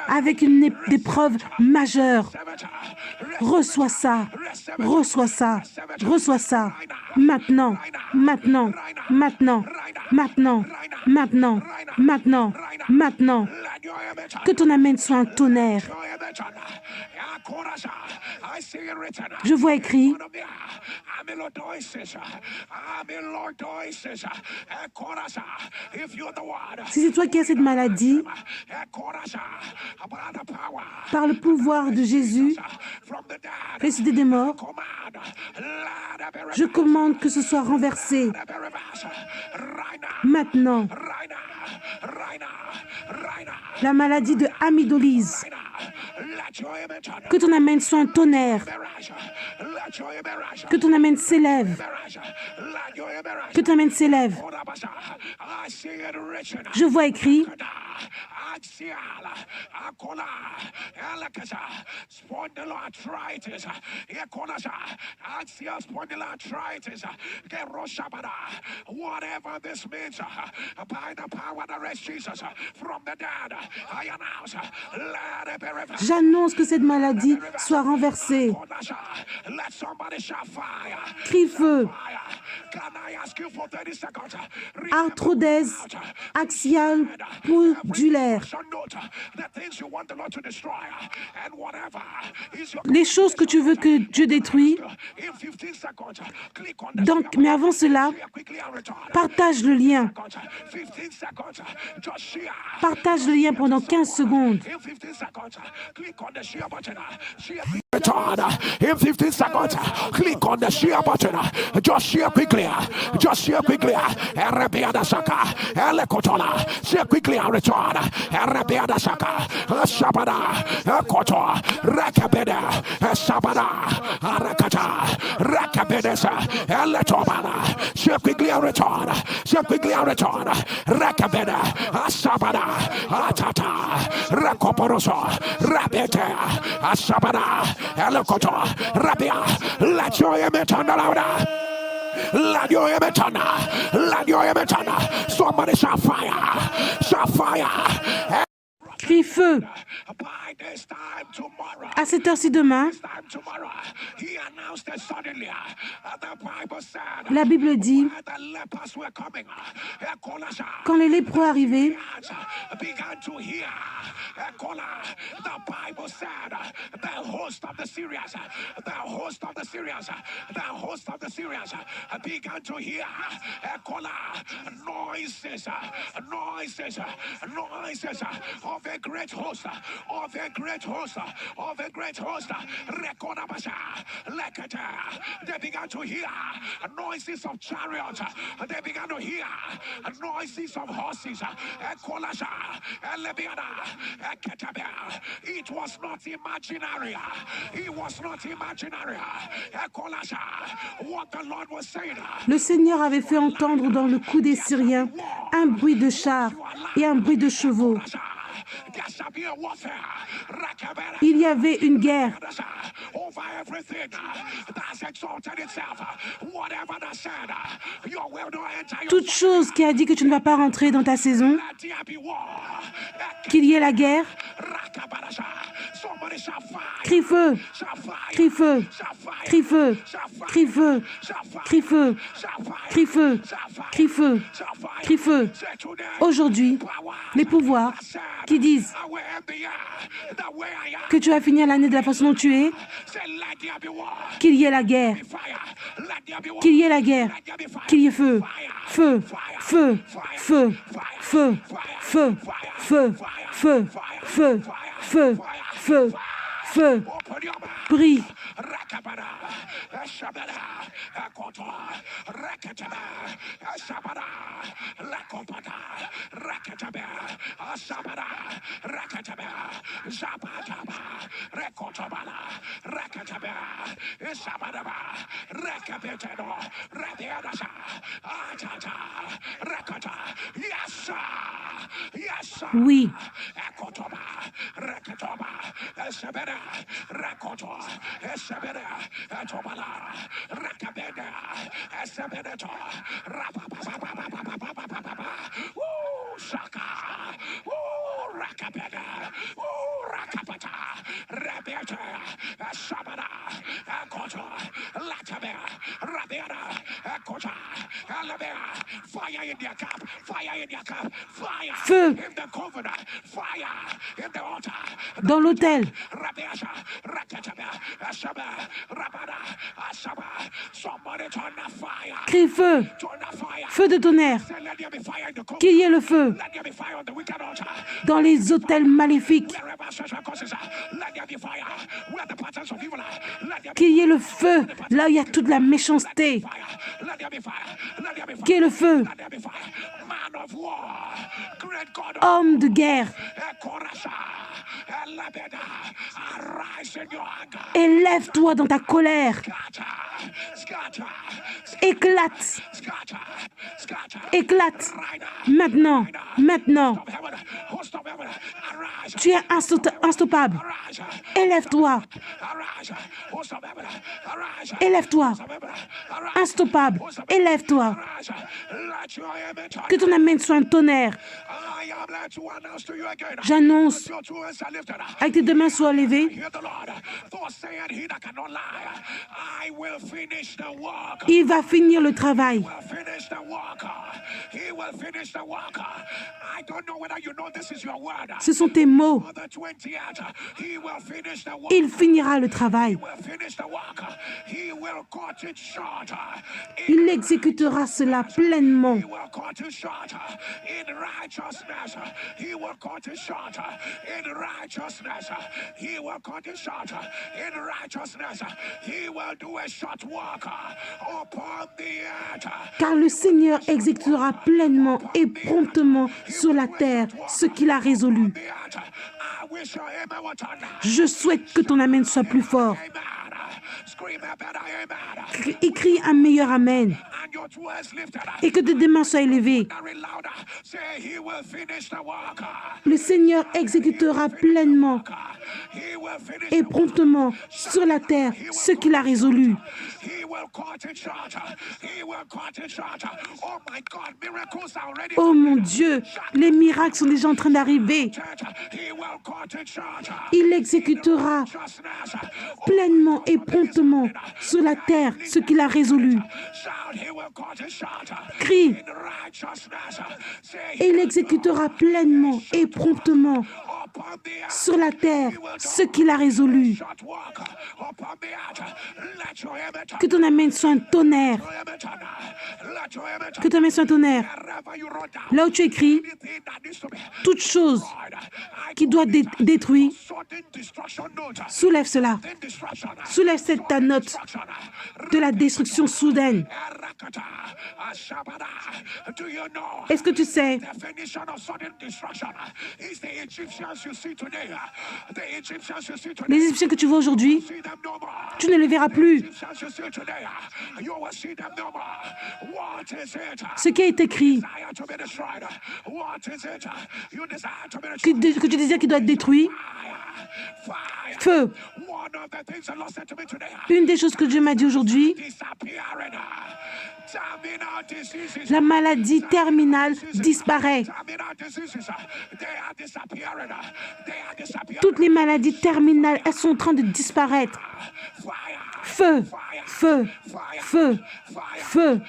avec des preuves majeures. Reçois ça, reçois ça, Reçois ça. Maintenant, maintenant, maintenant, maintenant, maintenant, maintenant, maintenant. Que ton amen soit un tonnerre. Je vois écrit, si c'est toi qui as cette maladie, par le pouvoir de Jésus, ressuscité des morts, je commande que ce soit renversé. Maintenant, la maladie de amydolyse, que ton amen soit un tonnerre, que ton amen s'élève, que ton amen s'élève. Je vois écrit, whatever this means, by the power that raised Jesus from the dead, I announce, let it be reversed. J'annonce que cette maladie soit renversée. Let somebody shout fire. Crie feu. Can I ask you for 30 seconds? Arthrodèse axiale podulaire. Les choses que tu veux que Dieu détruise. Donc, mais avant cela, partage le lien. Partage le lien pendant 15 secondes. In 15 seconds, click on the share button. Just share quickly. Just share quickly. Erebeada Saka. Elekotola. Share quickly and return. Erebeada Saka. Shabada. Ekoto. Rekabeda. Shabada. Arakata. Rekabedesa. Eletobana. Share quickly and return. Share quickly and return. Rekabeda. Shabada. Atata. Rekoporoso. Rabete. Shabada. Elekoto, Rabia, let your image turn around. Let your image turn. Let your image turn. Somebody shall fire. Shall fire. Crie feu. À cette heure-ci demain, la Bible dit, quand les lépreux arrivaient, noises of a great host, of a great host, of a great host. They began to hear noises of chariots. They began to hear noises of horses. It was not imaginary. It was not imaginary. What the Lord was saying. Le Seigneur avait fait entendre dans le cou des Syriens un bruit de chars et un bruit de chevaux. Il y avait une guerre. Toute chose qui a dit que tu ne vas pas rentrer dans ta saison, qu'il y ait la guerre, crie feu, crie feu, crie feu, crie feu, crie feu, crie feu, crie feu, crie feu. Aujourd'hui, les pouvoirs qui disent que tu vas finir l'année de la façon dont tu es, qu'il y ait la guerre, qu'il y ait la guerre, qu'il y ait feu, feu, feu, feu, feu, feu, feu, feu, feu, feu, feu, feu, brille. Oui. Feu dans l'autel. Crie feu, feu de tonnerre. Qu'il y ait le feu dans les autels maléfiques. Qu'il y ait le feu là où il y a toute la méchanceté. Qu'il y ait le feu. Homme de guerre. Élève-toi dans ta colère. Éclate. Éclate. Maintenant. Maintenant. Tu es instoppable. Élève-toi. Élève-toi. Instoppable. Élève-toi. Que ton amen soit un tonnerre. J'annonce, avec tes deux mains soient levées. Il va finir le travail. Ce sont tes mots. Il finira le travail. Il exécutera cela pleinement. Car le Seigneur exécutera pleinement et promptement sur la terre ce qu'il a résolu. Je souhaite que ton amen soit plus fort. Écris un meilleur amen. Et que tes mains soient élevées. Le Seigneur exécutera pleinement et promptement sur la terre ce qu'il a résolu. Oh mon Dieu, les miracles sont déjà en train d'arriver. Il exécutera pleinement et promptement sur la terre ce qu'il a résolu. Crie. Et il exécutera pleinement et promptement sur la terre ce qu'il a résolu. Que ton amen soit un tonnerre. Que ton amen soit un tonnerre. Là où tu écris, toute chose qui doit détruire, soulève cela. Soulève ta note de la destruction soudaine. Est-ce que tu sais? Les Égyptiens que tu vois aujourd'hui, tu ne les verras plus. Ce qui a été écrit, que tu désires qu'il doit être détruit, feu. Une des choses que Dieu m'a dit aujourd'hui, la maladie terminale disparaît. Toutes les maladies terminales, elles sont en train de disparaître. Feu, feu, feu, feu,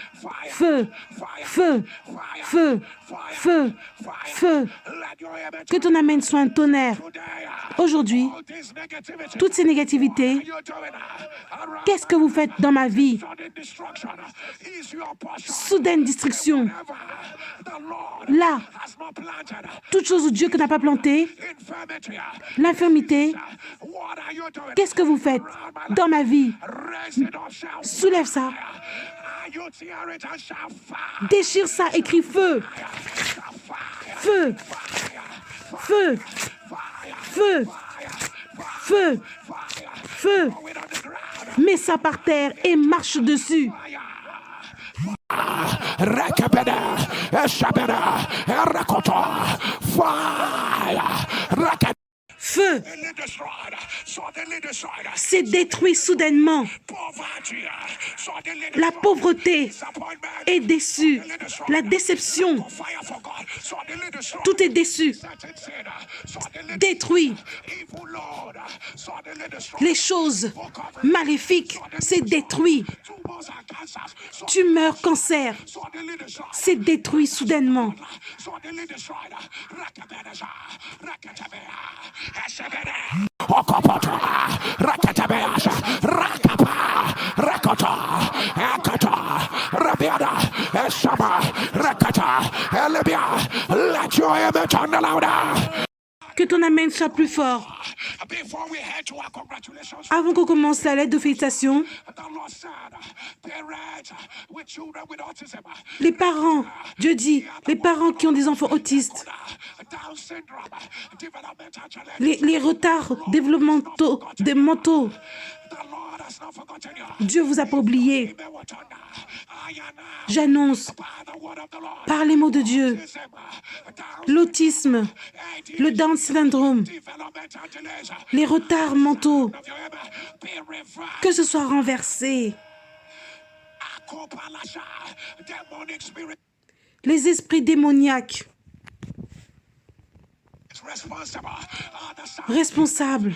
feu, feu, feu, feu, feu. Que ton amen soit un tonnerre. Aujourd'hui, toutes ces négativités, qu'est-ce que vous faites dans ma vie? Soudaine destruction. Là, toute chose où Dieu que n'a pas planté, l'infirmité, qu'est-ce que vous faites dans ma vie? Soulève ça. Déchire ça, écris feu. Feu. Feu. Feu. Feu. Feu. Mets ça par terre et marche dessus. Feu. C'est détruit soudainement. La pauvreté est déçue. La déception. Tout est déçu. Détruit. Les choses maléfiques, c'est détruit. Tumeur, cancer, c'est détruit soudainement. Que ton amen soit plus fort. Avant qu'on commence la lettre de félicitations, les parents, Dieu dit, les parents qui ont des enfants autistes, les retards développementaux, des mentaux, Dieu vous a pas oublié. J'annonce par les mots de Dieu, l'autisme, le Down syndrome, les retards mentaux, que ce soit renversé. Les esprits démoniaques, responsables,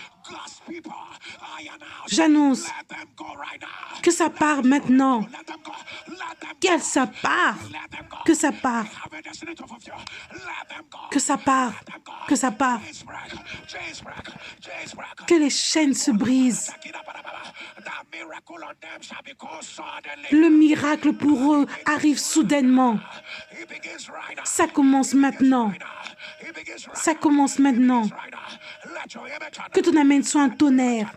j'annonce que ça part maintenant. Que ça part. Que ça part. Que ça part. Que ça part. Que les chaînes se brisent. Le miracle pour eux arrive soudainement. Ça commence maintenant. Ça commence maintenant. Que ton amen soit un tonnerre.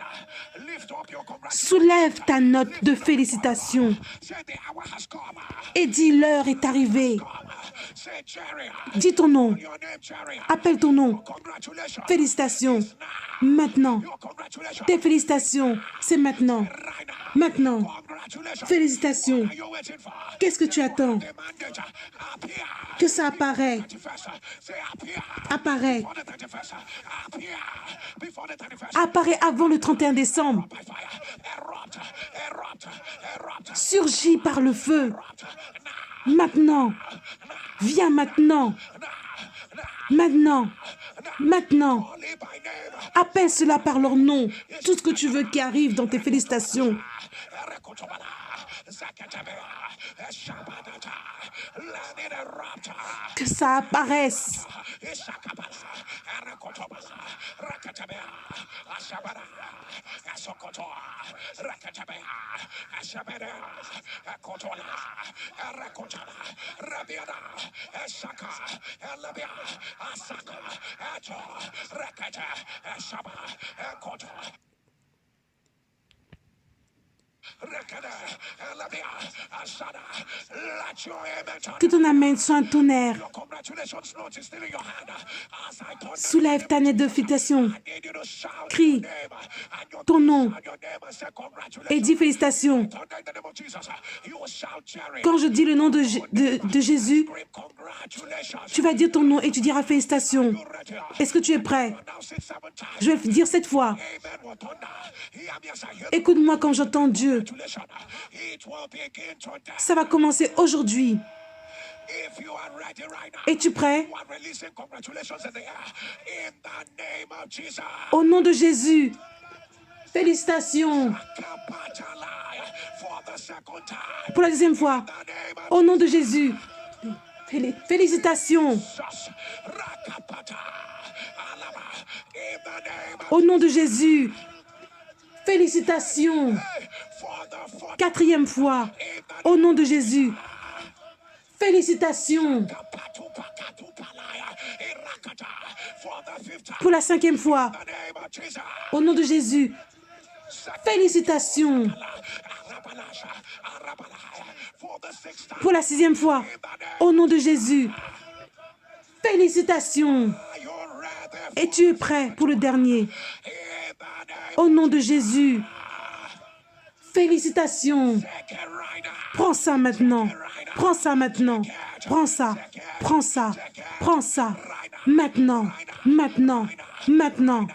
Soulève ta note de félicitations et dis l'heure est arrivée. Dis ton nom. Appelle ton nom. Félicitations. Maintenant. Tes félicitations, c'est maintenant. Maintenant. Félicitations. Qu'est-ce que tu attends? Que ça apparaît. Apparaît. Apparaît avant le 31 décembre. Surgis par le feu. Maintenant. Viens maintenant. Maintenant. Maintenant. Appelle cela par leur nom. Tout ce que tu veux qui arrive dans tes félicitations. Que ça apparaisse. Que ton amen soit un tonnerre. Soulève ta note de félicitations. Crie ton nom et dis félicitations. Quand je dis le nom de Jésus, tu vas dire ton nom et tu diras félicitations. Est-ce que tu es prêt? Je vais le dire 7 fois. Écoute-moi quand j'entends Dieu. Ça va commencer aujourd'hui. Es-tu prêt? Au nom de Jésus, félicitations. Pour la deuxième fois, au nom de Jésus, félicitations. Au nom de Jésus, félicitations. 4e fois, au nom de Jésus, félicitations. Pour la 5e fois, au nom de Jésus, félicitations. Pour la 6e fois, au nom de Jésus, félicitations. Et tu es prêt pour le dernier? Au nom de Jésus, félicitations. Prends ça maintenant. Prends ça maintenant. Prends ça. Prends ça. Prends ça. Maintenant. Maintenant. Maintenant.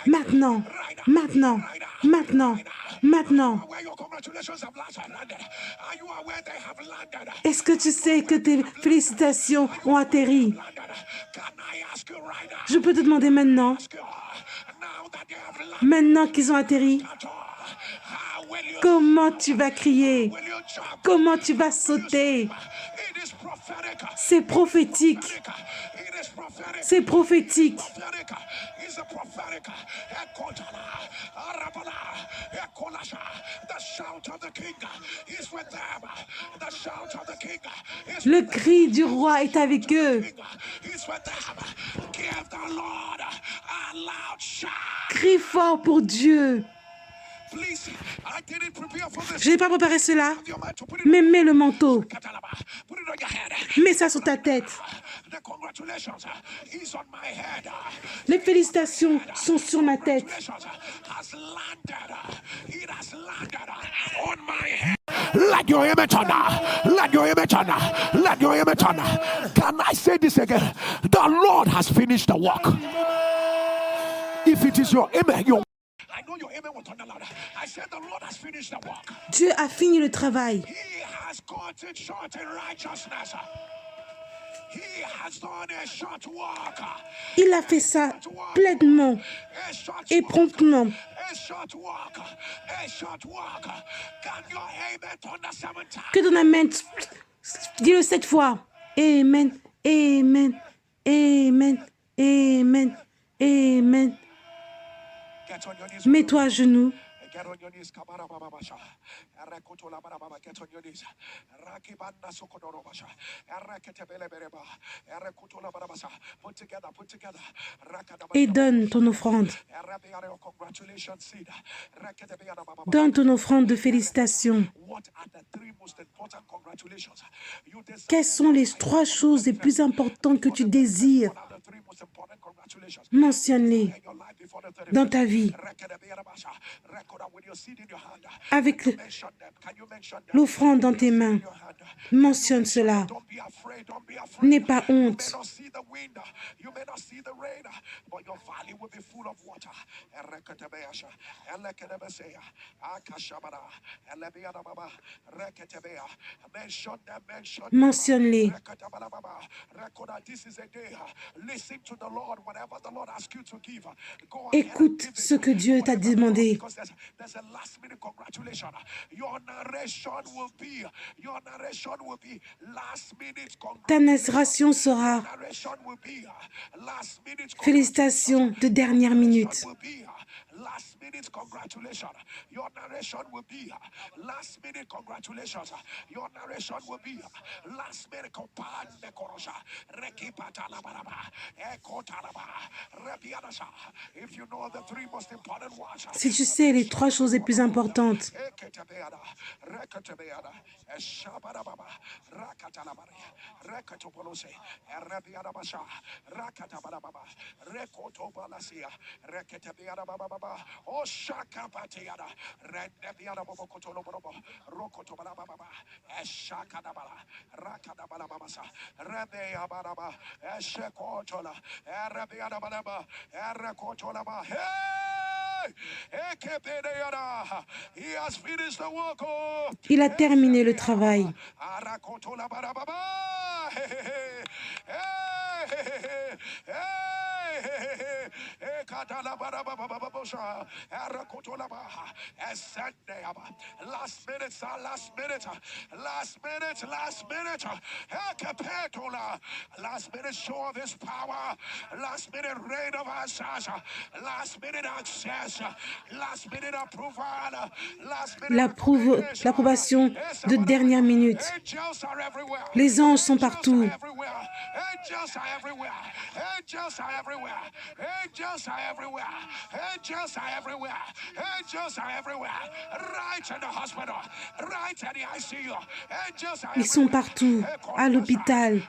Maintenant. Maintenant. Maintenant. Maintenant. Est-ce que tu sais que tes félicitations ont atterri? Je peux te demander maintenant, Maintenant qu'ils ont atterri, comment tu vas crier? Comment tu vas sauter? C'est prophétique. C'est prophétique. Le cri du roi est avec eux. Crie fort pour Dieu. Je n'ai pas préparé cela, mais mets le manteau. Mets ça sur ta tête. Les félicitations sont sur ma tête. Let your image on. Let your image on. Let your image on. Can I say this again? The Lord has finished the work. If it is your image, your I know your amen was on the louder. I said the Lord has finished the work. Dieu a fini le travail. He has cut it short in righteousness. He has done a short work. Il a fait ça pleinement et promptement. Que ton amen, dis-le 7 fois. Amen, amen, amen, amen, amen. Mets-toi à genoux. Get on your knees. Get on your knees. Put together. Et donne ton offrande. Donne ton offrande de félicitations. Quelles sont les 3 choses les plus importantes que tu désires? Mentionne-les dans ta vie. Avec l'offrande dans tes mains, mentionne cela. N'aie pas honte. Mentionne-les. Écoute ce que Dieu t'a demandé. Ta narration sera félicitations de dernière minute. Last minute congratulations. Your narration will be last minute congratulations. Your narration will be last minute compande korosha. Rekipatalabaraba. Ekotalaba. Rebiadasha. If you know the 3 most important ones. Si tu sais les 3 choses les plus importantes. Oh, shaka patiana, rendebiana bobocotolo bobo, rocotoba baba, eshakadabala, rakadabala babasa, rebeabaraba, eshekotola, erebianabalaba, erekotolaba. Hey! He has finished the work. Il a terminé le travail. Last minute show of his power. Last minute rain of answers. Last minute access. Last minute approval. L'approbation de dernière minute. Les anges sont partout. Angels are everywhere. Angels are everywhere. Angels are everywhere. Angels are everywhere. Angels are everywhere. Right in the hospital. Right in the ICU. Angels are everywhere. Ils sont partout, à l'hôpital.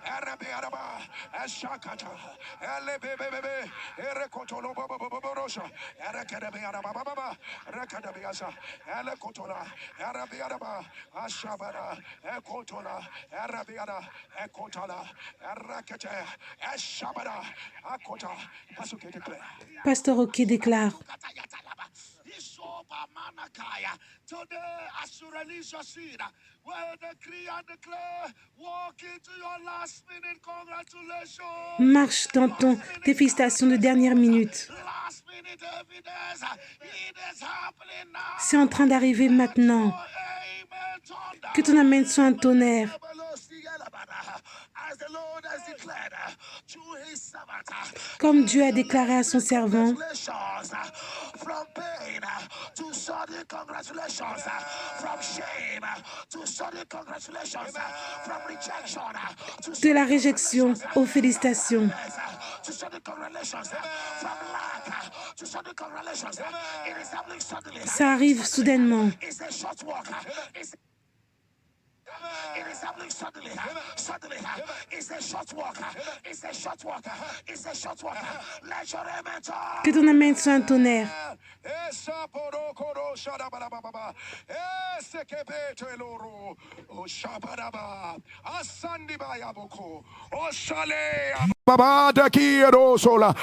Pasteur Oké déclare. Today, as you release your seed, well, decree and declare, walk into your last minute congratulations. Marche dans tes félicitations de dernière minute. Last minute C'est en train d'arriver maintenant. Que ton amen soit un tonnerre. Comme Dieu a déclaré à son servant, de la réjection aux félicitations. Ça arrive soudainement. Que ton amen soit un tonnerre. Baba da kiro sola,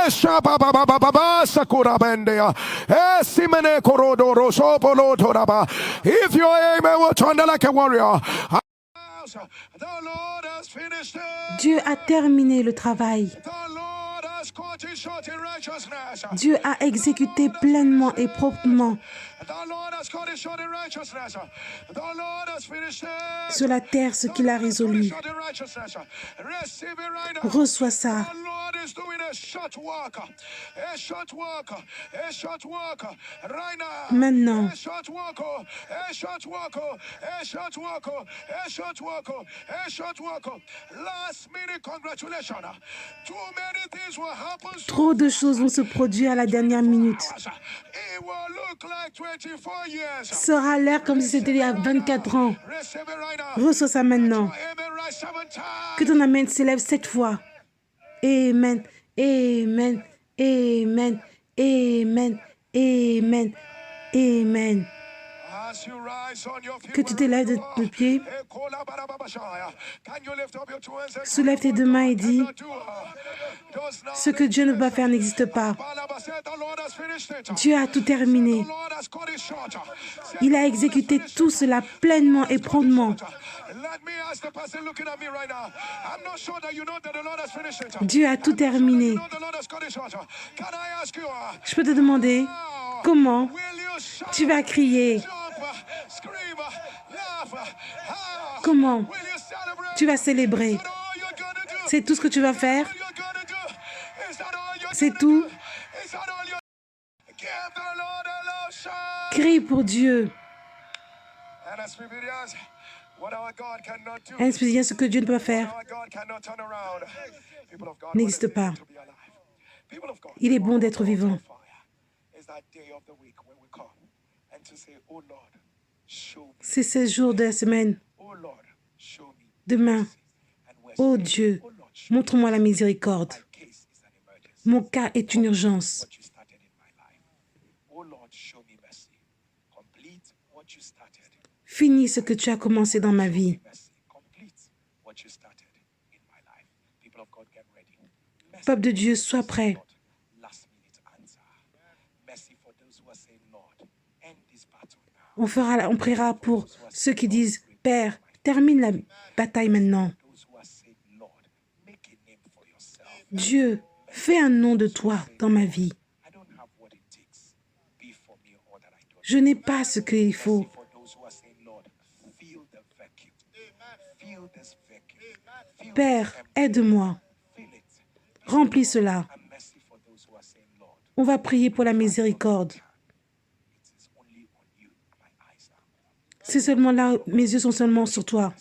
shaba baba baba sakura bendea, simene korodo roso polo toraba. If your aim will thunder like a warrior. Dieu a terminé le travail. Dieu a exécuté pleinement et proprement sur la terre ce qu'il a résolu. Reçois ça. Maintenant. Trop de choses vont se produire à la dernière minute. Ça aura l'air comme si c'était il y a 24 ans. Reçois ça maintenant. Que ton amen s'élève 7 fois. Amen, amen, amen, amen, amen, amen. Que tu t'élèves de pied, soulève tes deux mains et dis, ce que Dieu ne peut pas faire n'existe pas. Dieu a tout terminé. Il a exécuté tout cela pleinement et promptement. Dieu a tout terminé. Je peux te demander, comment tu vas crier? Comment tu vas célébrer? C'est tout ce que tu vas faire? C'est tout? Crie pour Dieu. Inspire ce que Dieu ne peut pas faire. N'existe pas. Il est bon d'être vivant. C'est ces jours de la semaine. Demain, oh Dieu, montre-moi la miséricorde. Mon cas est une urgence. Finis ce que tu as commencé dans ma vie. Peuple de Dieu, sois prêt. On priera pour ceux qui disent, Père, termine la bataille maintenant. Dieu, fais un nom de toi dans ma vie. Je n'ai pas ce qu'il faut. Père, aide-moi. Remplis cela. On va prier pour la miséricorde. C'est seulement là, mes yeux sont seulement sur toi.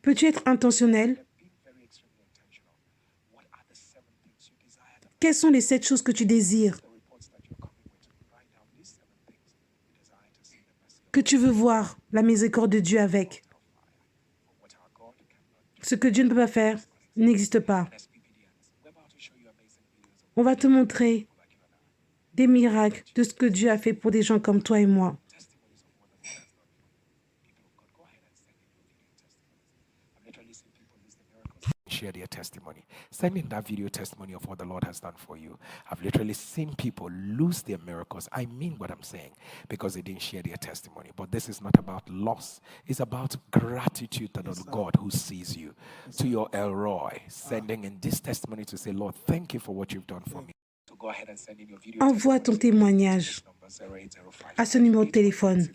Peux-tu être intentionnel? Quelles sont les 7 choses que tu désires? Que tu veux voir la miséricorde de Dieu avec? Ce que Dieu ne peut pas faire n'existe pas. On va te montrer des miracles de ce que Dieu a fait pour des gens comme toi et moi. Share the a testimony. Send in that video testimony of what the Lord has done for you. I've literally seen people lose their miracles. I mean what I'm saying, because they didn't share their testimony. But this is not about loss. It's about gratitude to the God who sees you. To your Elroy, sending in this testimony to say, Lord, thank you for what you've done for me. Envoie ton témoignage à ce numéro de téléphone.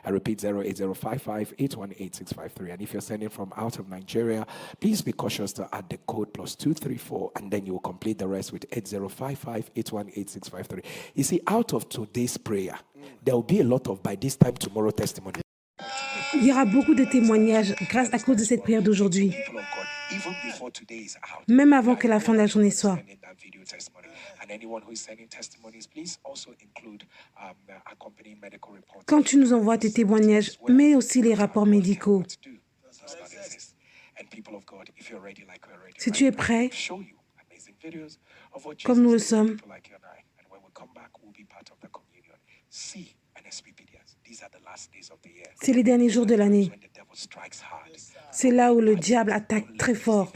I repeat, 08055818653. And if you're sending from out of Nigeria, please be cautious to add the code +234, and then you will complete the rest with 8055818653. You see, out of today's prayer, there will be a lot of, by this time tomorrow, testimony. Il y aura beaucoup de témoignages grâce à cause de cette prière d'aujourd'hui. Même avant que la fin de la journée soit. Quand tu nous envoies tes témoignages, mets aussi les rapports médicaux. Si tu es prêt, comme nous le sommes, c'est les derniers jours de l'année. C'est là où le diable attaque très fort.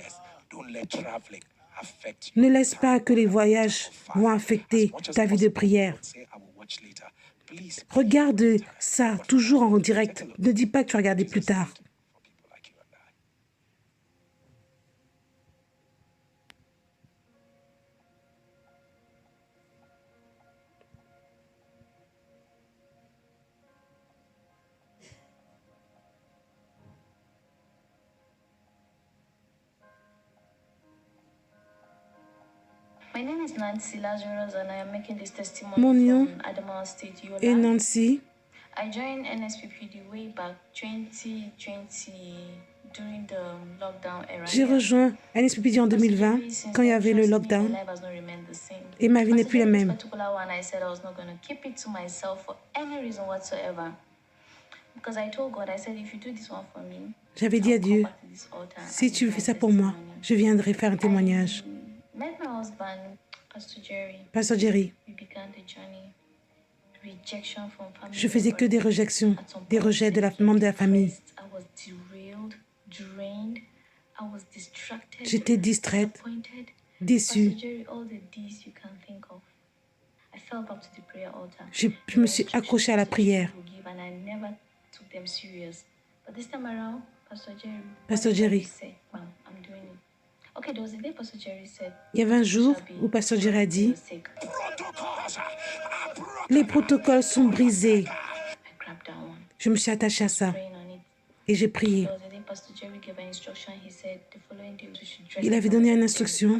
Ne laisse pas que les voyages vont affecter ta vie de prière. Regarde ça toujours en direct. Ne dis pas que tu vas regarder plus tard. Mon nom est Nancy. J'ai rejoint NSPPD en 2020 quand il y avait le lockdown et ma vie n'est plus la même. J'avais dit à Dieu, si tu fais ça pour moi, je viendrai faire un témoignage. Pasteur Jerry, je faisais que des réjections, des rejets de la membre de la famille. J'étais distraite, déçue. Je me suis accrochée à la prière. Pasteur Jerry, il y avait un jour où Pasteur Jerry a dit, les protocoles sont brisés. Je me suis attachée à ça et j'ai prié. Il avait donné une instruction.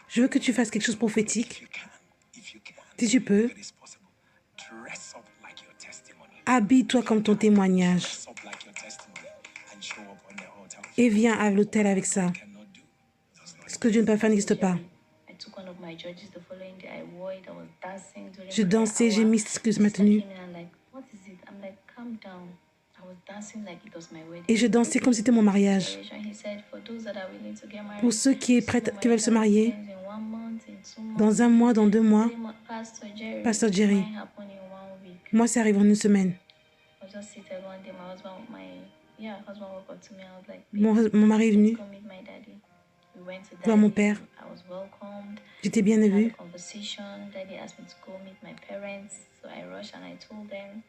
Je veux que tu fasses quelque chose de prophétique. Si tu peux, habille-toi comme ton témoignage et viens à l'hôtel avec ça. Ce que Dieu ne peut faire n'existe pas. Je dansais, j'ai mis ce que je m'ai tenu. Et je dansais comme si c'était mon mariage. Pour ceux qui veulent se marier, dans 1 mois, dans 2 mois, Pasteur Jerry, moi, ça arrive en 1 semaine. Mon mari est venu voir mon père. J'étais bien vue.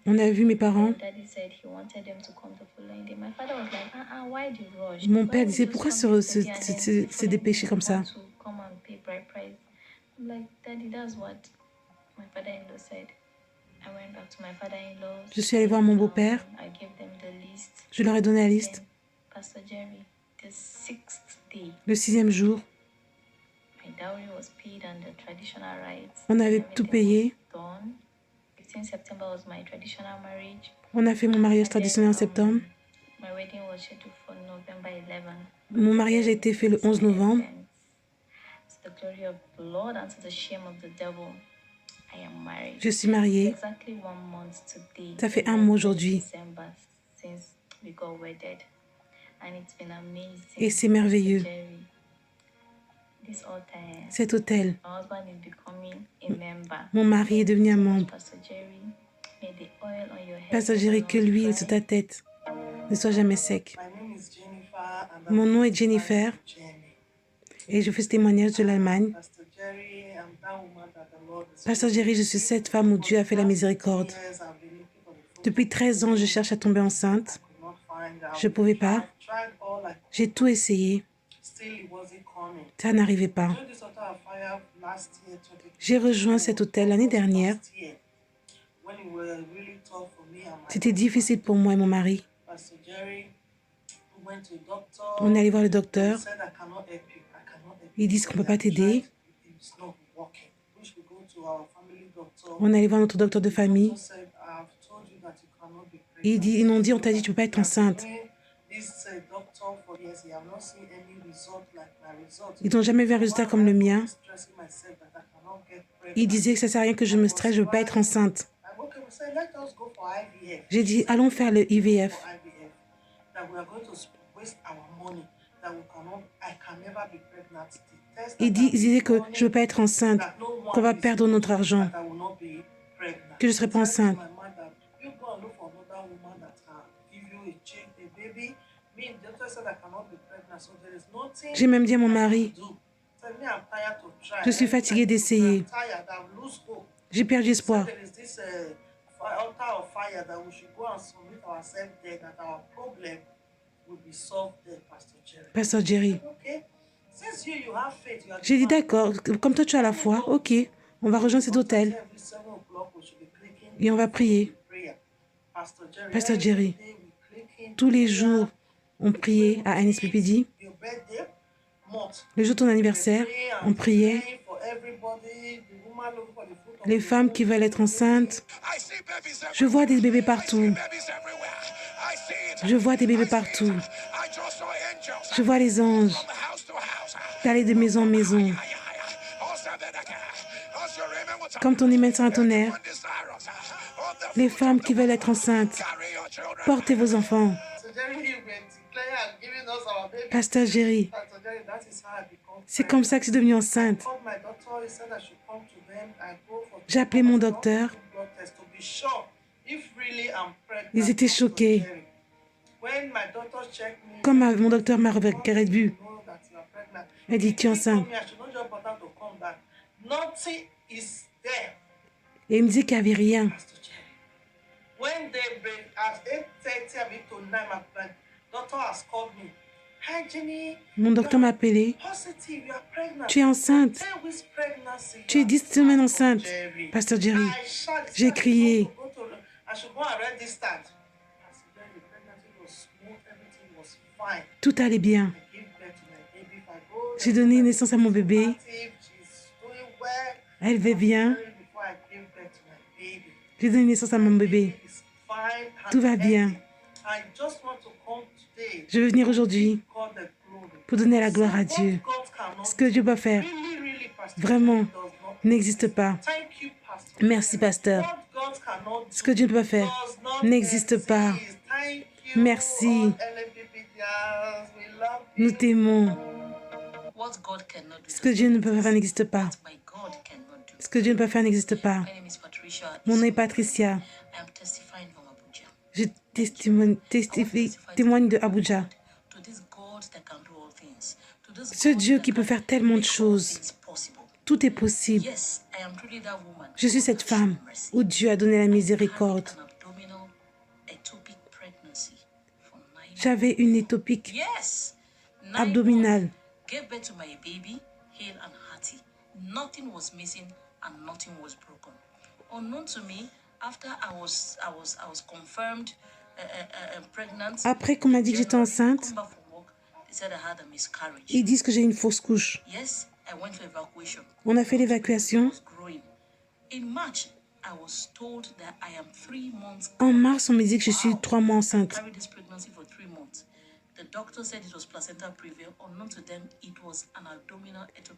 On a vu mes parents. Mon père disait, pourquoi se dépêcher comme ça? Je suis allée voir mon beau-père. Je leur ai donné la liste. Le 6e jour, on avait tout payé. On a fait mon mariage traditionnel en septembre. Mon mariage a été fait le 11 novembre. Je suis mariée. Ça fait 1 mois aujourd'hui. Et c'est merveilleux. Cet hôtel, mon mari est devenu un membre. Pasteur Jerry, que l'huile sur ta tête ne soit jamais sec. Mon nom est Jennifer et je fais ce témoignage de l'Allemagne. Pasteur Jerry, je suis cette femme où Dieu a fait la miséricorde. Depuis 13 ans, je cherche à tomber enceinte. Je ne pouvais pas. J'ai tout essayé. Ça n'arrivait pas. J'ai rejoint cet hôtel l'année dernière. C'était difficile pour moi et mon mari. On est allé voir le docteur. Ils disent qu'on ne peut pas t'aider. On est allé voir notre docteur de famille. Ils m'ont dit, on t'a dit, tu ne peux pas être enceinte. Ils n'ont jamais vu un résultat comme le mien. Ils disaient que ça ne sert à rien que je me stresse, je ne veux pas être enceinte. J'ai dit, allons faire le IVF. Ils disaient que je ne veux pas être enceinte, qu'on va perdre notre argent, que je ne serai pas enceinte. J'ai même dit à mon mari, je suis fatiguée d'essayer. J'ai perdu espoir. Pasteur Jerry. J'ai dit d'accord, comme toi tu as la foi, ok, on va rejoindre cet hôtel et on va prier. Pasteur Jerry, tous les jours, on priait à NSPPD. Le jour de ton anniversaire, on priait. Les femmes qui veulent être enceintes, je vois des bébés partout. Je vois des bébés partout. Je vois les anges d'aller de maison en maison. Comme ton hymen sur un tonnerre. Les femmes qui veulent être enceintes, portez vos enfants. Pasteur Jerry, c'est comme ça que je suis devenue enceinte. J'ai appelé mon docteur. Ils étaient choqués. Comme mon docteur m'a vu, elle dit, tu es enceinte. Et il me dit qu'il n'y avait rien. Mon docteur m'a appelé. Tu es enceinte. Tu es 10 semaines enceinte. Pasteur Jerry, j'ai crié. Tout allait bien. J'ai donné naissance à mon bébé. Elle va bien. J'ai donné naissance à mon bébé. Tout va bien. Je veux venir aujourd'hui pour donner la gloire à Dieu. Ce que Dieu peut faire, vraiment, n'existe pas. Merci, pasteur. Ce que Dieu ne peut pas faire n'existe pas. Merci. Nous t'aimons. Ce que Dieu ne peut pas faire n'existe pas. Ce que Dieu ne peut pas faire n'existe pas. Mon nom est Patricia. Je témoigne de Abuja. Ce Dieu qui peut faire tellement de choses. Tout est possible. Je suis cette femme où Dieu a donné la miséricorde. J'avais une étopique abdominale. Après qu'on m'a dit que j'étais enceinte, ils disent que j'ai une fausse couche. On a fait l'évacuation. En mars, on me dit que je suis 3 mois enceinte.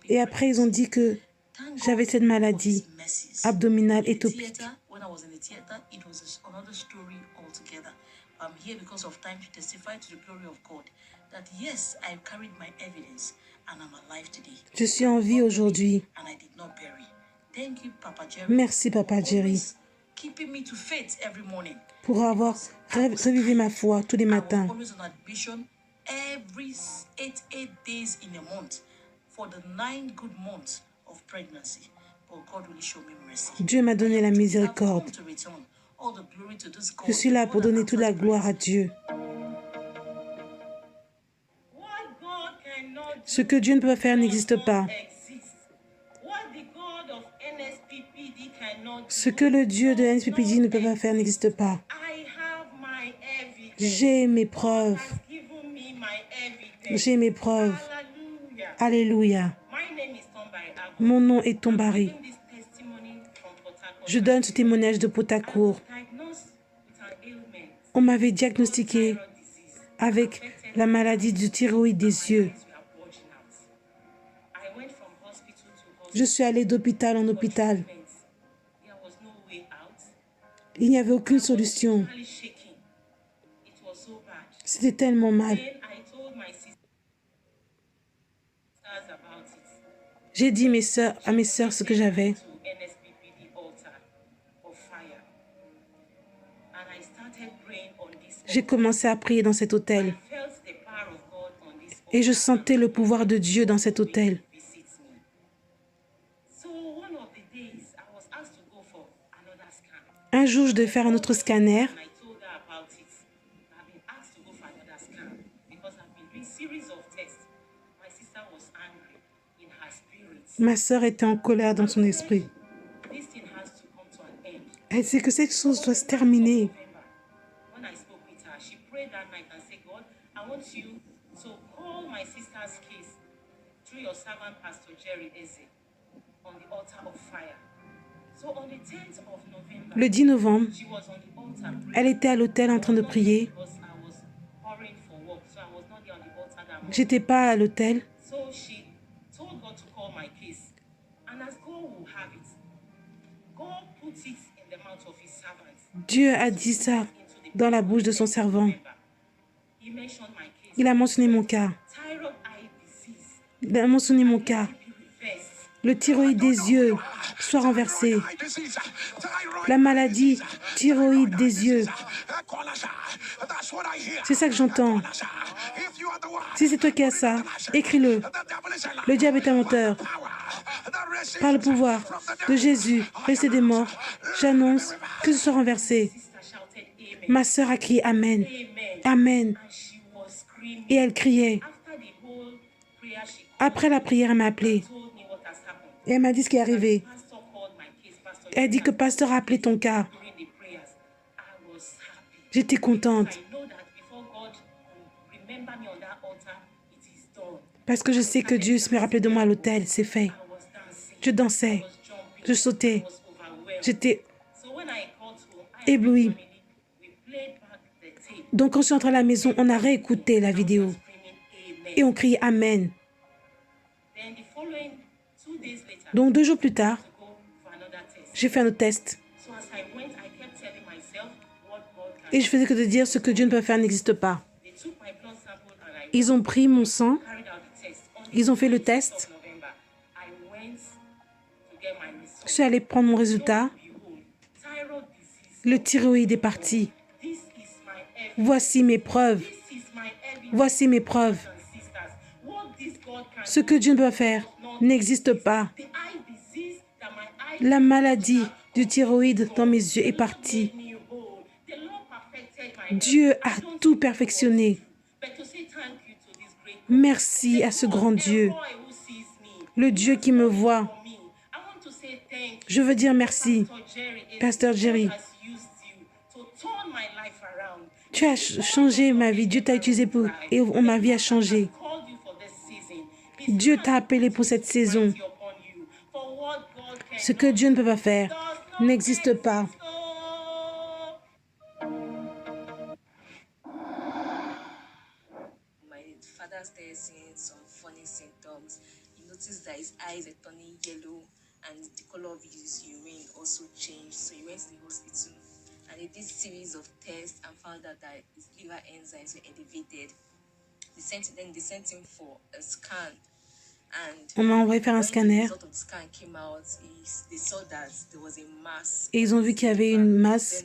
Et après, ils ont dit que j'avais cette maladie abdominale étopique. Je suis en vie aujourd'hui. Merci, Papa Jerry, pour avoir revivé ma foi tous les matins. every 8 days in a month for the 9 good months of pregnancy. But God really showed me mercy. Dieu m'a donné la miséricorde. Je suis là pour donner toute la gloire à Dieu. Ce que Dieu ne peut pas faire n'existe pas. Ce que le Dieu de NSPPD ne peut pas faire n'existe pas. J'ai mes preuves. J'ai mes preuves. Alléluia. Mon nom est Tombari. Je donne ce témoignage de Potacourt. On m'avait diagnostiqué avec la maladie du thyroïde des yeux. Je suis allée d'hôpital en hôpital. Il n'y avait aucune solution. C'était tellement mal. J'ai dit à mes sœurs ce que j'avais. J'ai commencé à prier dans cet hôtel. Et je sentais le pouvoir de Dieu dans cet hôtel. Un jour, je devais faire un autre scanner. Ma sœur était en colère dans son esprit. Elle sait que cette chose doit se terminer. Le 10 novembre, elle était à l'hôtel en train de prier. J'étais pas à l'hôtel. Dieu a dit ça dans la bouche de son servant. Il a mentionné mon cas. Il a mentionné mon cas. Le thyroïde des yeux soit renversé. La maladie thyroïde des yeux. C'est ça que j'entends. Si c'est toi qui as ça, écris-le. Le diable est un menteur. Par le pouvoir de Jésus, resté des morts, j'annonce que ce soit renversé. Ma sœur a crié Amen. Amen. Et elle criait. Après la prière, elle m'a appelée. Et elle m'a dit ce qui est arrivé. Elle dit que le pasteur a appelé ton cas. J'étais contente. Parce que je sais que Dieu se m'est rappelé de moi à l'hôtel, c'est fait. Je dansais, je sautais. J'étais éblouie. Donc quand je suis entrée à la maison, on a réécouté la vidéo. Et on criait Amen. Donc 2 jours plus tard, j'ai fait un autre test. Et je faisais que de dire ce que Dieu ne peut faire n'existe pas. Ils ont pris mon sang. Ils ont fait le test. Je suis allée prendre mon résultat. Le thyroïde est parti. Voici mes preuves. Voici mes preuves. Ce que Dieu ne peut faire n'existe pas. La maladie du thyroïde dans mes yeux est partie. Dieu a tout perfectionné. Merci à ce grand Dieu, le Dieu qui me voit. Je veux dire merci, Pasteur Jerry. Tu as changé ma vie, Dieu t'a utilisé pour... et ma vie a changé. Dieu t'a appelé pour cette saison. Ce que Dieu ne peut pas faire n'existe pas. That his eyes are turning yellow and the color of his urine also changed. So he went to the hospital and they did series of tests and found out that his liver enzymes were elevated. They sent him for a scan On m'a envoyé faire un scanner et ils ont vu qu'il y avait une masse.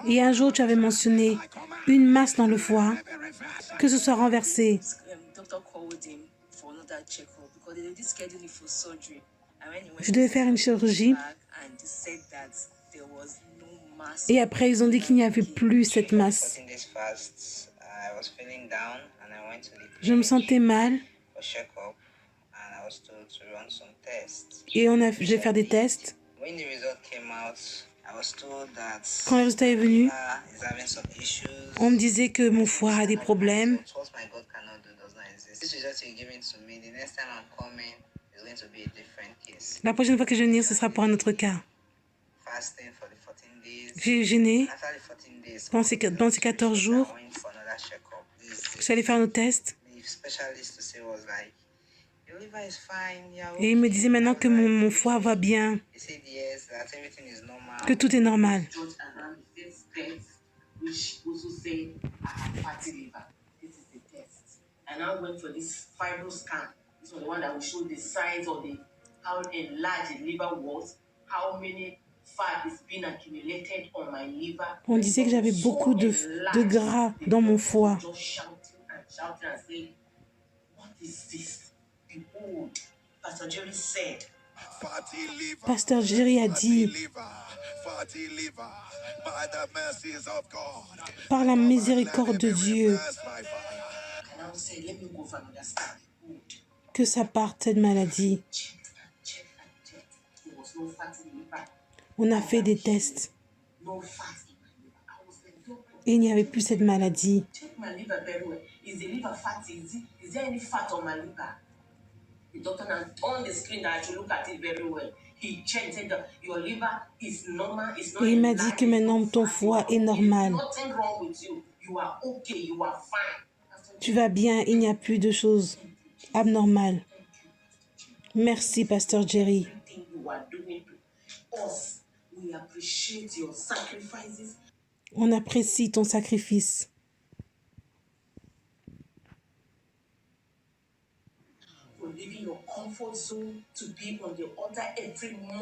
Et un jour, tu avais mentionné une masse dans le foie, que ce soit renversé. Je devais faire une chirurgie. Et après, ils ont dit qu'il n'y avait plus cette masse. Je me sentais mal. Et je vais faire des tests. Quand le résultat est venu, on me disait que mon foie a des problèmes. La prochaine fois que je vais venir, ce sera pour un autre cas. J'ai jeûné pendant ces 14 jours. Je suis allée faire nos tests. Et il me disait maintenant que mon foie va bien, que tout est normal. On disait que j'avais beaucoup de gras dans mon foie. Pasteur Jerry a dit, par la miséricorde de Dieu, que ça parte cette maladie. On a fait des tests et il n'y avait plus cette maladie. Et il m'a dit que maintenant ton foie est normal. Tu vas bien, il n'y a plus de choses abnormales. Merci, Pasteur Jerry. On apprécie ton sacrifice.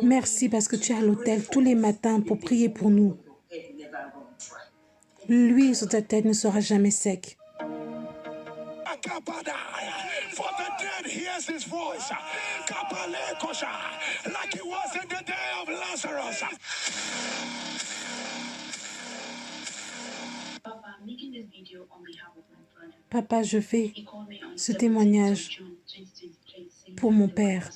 Merci parce que tu es à l'autel tous les matins pour prier pour nous. L'huile sur ta tête ne sera jamais sec. For the dead hears his voice. Like it was in the day of Lazarus. Papa, je fais ce témoignage pour mon père.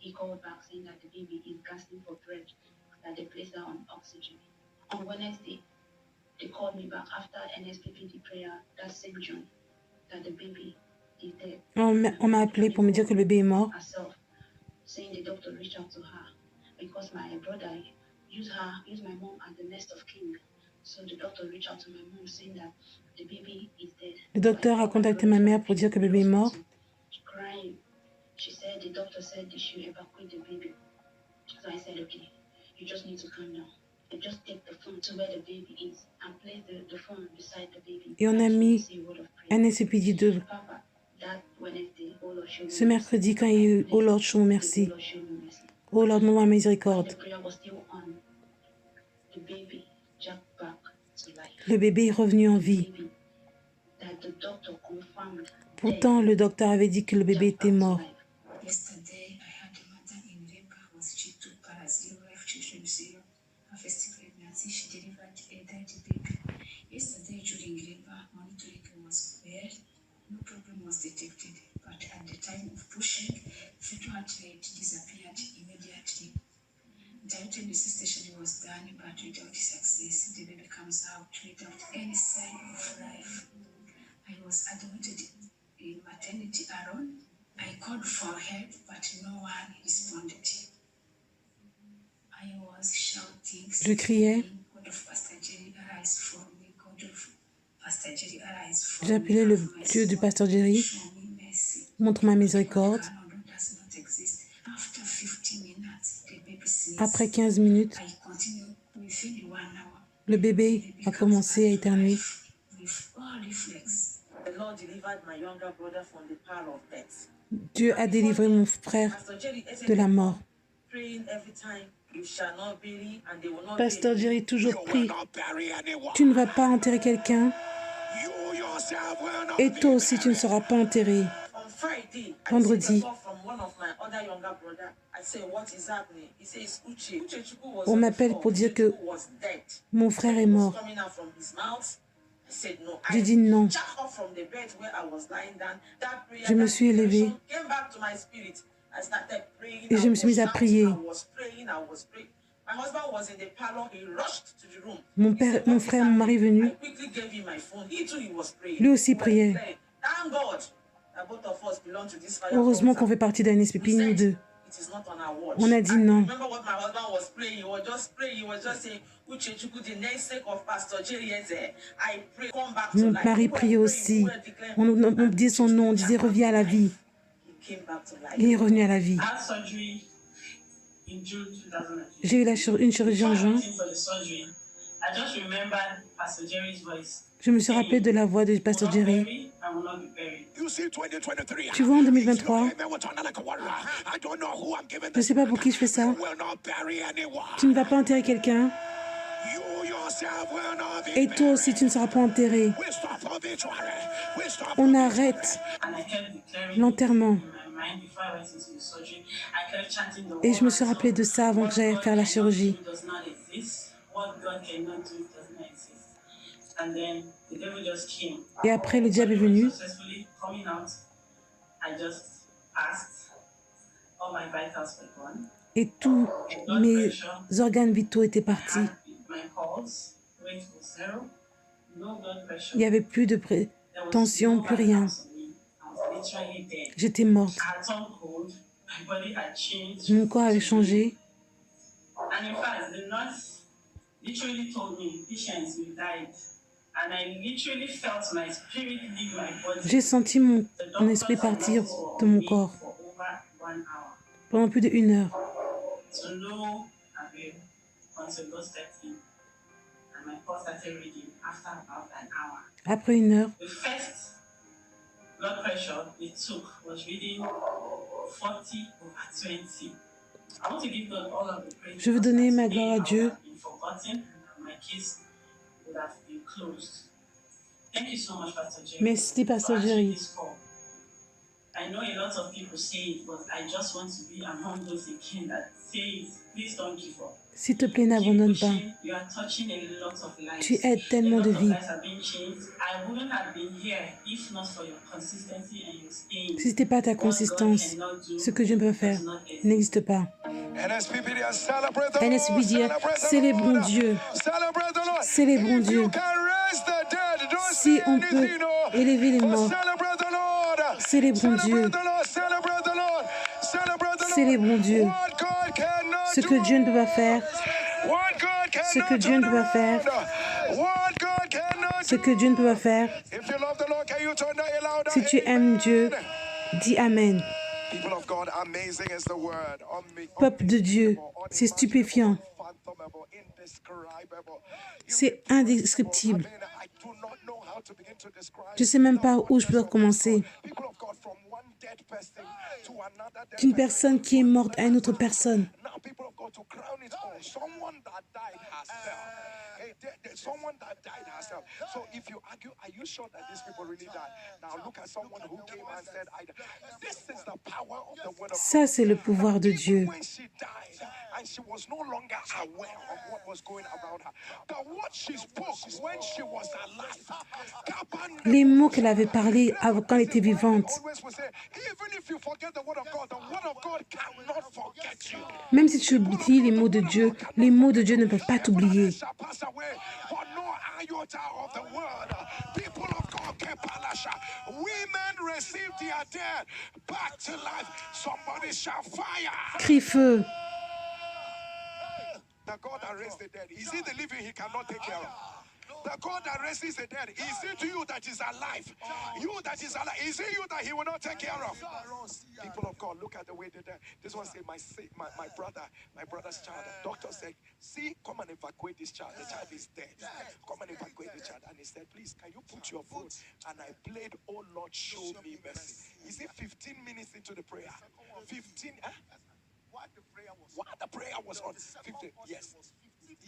He called back saying that the baby is gasping for breath, that they placed her on oxygen. On Wednesday, they called me back after NSPPD prayer that same June, that the baby is dead. On m'a appelé pour me dire que le bébé est mort. Saying the doctor reached out to her because my brother used my mom as the next of kin. So the doctor reached out to my mom saying that the baby is dead. Le docteur a contacté ma mère pour dire que le bébé est mort. Crying. She said the doctor said they should evacuate the baby. So I said, okay, you just need to calm down. You just take the phone to where the baby is and place the phone beside the baby. Et on a mis un SCPD 2. Ce mercredi, quand il y a eu Oh Lord, show me merci. Oh Lord, montre-moi miséricorde. Le bébé est revenu en vie. Pourtant, le docteur avait dit que le bébé était mort. Yesterday, I had a mother in labor who was she took Parazero, left children zero. Her first pregnancy, she delivered a dead baby. Yesterday, during labor, monitoring was well. No problem was detected, but at the time of pushing, fetal heart rate disappeared immediately. Dietary resuscitation was done, but without success. The baby comes out without any sign of life. I was admitted in maternity alone. I called for help, but no one responded. I was shouting, Je criais. J'appelais le Dieu du pasteur Jerry. Montre ma miséricorde. Après 15 minutes, I continue within the 1 hour. le bébé a commencé à éternuer. With all reflex. The Lord delivered my younger brother from the power of death. Dieu a délivré mon frère Pastor Jerry de la mort. praying every time, you shall not bury, and they will not Pasteur bury. Jerry toujours You will prie. not bury anyone. Tu ne vas pas enterrer quelqu'un You yourself will not et be toi aussi tu ne buried. seras pas enterré. On Friday, I Vendredi. received a call from one of my other younger brother. I say, what is happening? He says, Uche. Uche Chukwu was On on the m'appelle floor. pour dire Uche que Chukwu was dead. Mon frère est It was mort. coming out from his mouth. I said, no. J'ai dit non. Jumped up from the bed where I was lying down. That prayer, Je me that suis élevée. declaration came back to my spirit. I started praying. Et je me suis mise à prier. I was praying. My husband was in the parlor. He rushed to the room. Mon frère, mon mari est venu. I quickly gave him my phone. He too, he was praying. Lui aussi priait. Thank God that both of us belong to this fire Heureusement altar. qu'on fait partie d'un SPP, nous deux. It is not on our watch. On a dit I non. remember what my husband was praying. He was just praying. He was just saying, Uche Chukwu, the namesake of Pastor Jerry Eze, I pray, come back to Mon life. mari We were priait praying, aussi. we were declaring. On disait son nom, on disait reviens à la vie. He came back to life. Il est revenu à la vie. I had surgery in June 2015. J'ai eu une chirurgie en juin. Waiting for the surgery, I just remembered Pastor Jerry's voice. Je me suis rappelé de la voix de Pasteur Will not Jerry. bury, I will not be buried. You see 2023. Tu vois, en 2023, je ne sais pas pour qui je fais ça. You will not bury anyone. Tu ne vas pas enterrer quelqu'un You yourself will not be et toi aussi tu ne seras pas enterré. We stop obituary. We stop On obituary. arrête And I kept declaring l'enterrement. in my mind before I went into the surgery. I kept chanting the Et je me suis word, rappelé de ça avant que j'aille faire la chirurgie. does not exist. What God cannot do does not exist. And then the devil just came. Et après, le diable est venu. Successfully coming out, I just passed. All my vitals were gone. Et tous mes organes vitaux étaient partis. My pulse rate was zero. No blood pressure. Il n'y avait plus de There was tension, no plus rien. vitals on me. I was literally dead. J'étais morte. I had turned cold. My body had changed. Mon corps avait changé. And in fact, the nurse literally told me, patience, you died. And I literally felt my spirit leave my body. J'ai senti mon esprit partir de mon corps For over 1 hour. pendant plus d'1 heure. To no avail until God stepped in. And my pulse started reading after about an hour. Après 1 heure, The first blood pressure it took was reading 40/20. I want to give God all of the praise. Je veux donner ma gloire à Dieu. I would have been forgotten and my case would have been closed. Thank you so much, Pastor Jerry. Merci, Pasteur for answering Jerry. this call. I know a lot of people say it, but I just want to be among those again that say it. Please don't give up. S'il te plaît, Keep n'abandonne pas. pushing. You are touching a lot of lives. Tu aides tellement de A lot of vies. lives have been changed. I wouldn't have been here if not for your consistency and your staying. Si ce n'était pas ta consistance, ce que je peux faire n'existe pas. NSPPD, celebrate the NSPD, Lord, celebrate the célébrons Lord. Dieu. Celebrate the Lord. Célébrons If Dieu. you can raise the dead, don't Si say on peut anything, no. élever les But morts, celebrate the Lord. Célébrons Dieu. Celebrate the Lord. Celebrate the Lord. Celebrate the Lord. Célébrons Dieu. What God cannot Ce que Dieu ne peut pas faire, do. What God cannot ce que Dieu ne peut pas faire, do. What God cannot ce que Dieu ne peut pas faire. If you love the Lord, can you turn that louder? Si tu aimes Dieu, dis Amen. People of God, amazing is the word. Peuple de Dieu, c'est stupéfiant. C'est indescriptible. Je ne sais même pas où je peux commencer. D'une personne qui est morte à une autre personne. Someone that died herself. So if you argue, are you sure that these people really died? Now look at someone who came and said, this is the power of the word of Ça, c'est le pouvoir de Dieu. when she died and she was no longer aware of what was going around her. But what she spoke when she was alive. Les mots qu'elle avait parlé quand elle était vivante. Always will say, even if you forget the word of God cannot forget you. Même si tu oublies les mots de Dieu ne peuvent pas t'oublier. Shall pass away, but no iota of the word. People of God, Kepalasha. Women receive their dead back to life. Somebody shall fire. Crie feu. The God that raised the dead. Is he the living he cannot take care of? The God that raises the dead, is it you that is alive? You that is alive, is it you that he will not take care of? People of God, look at the way they did. This one said, my brother's child. The doctor said, see, come and evacuate this child. The child is dead. Come and evacuate the child. And he said, please, can you put your foot? And I played, oh Lord, show me mercy. Is it 15 minutes into the prayer? 15, While the prayer was on, 15, yes.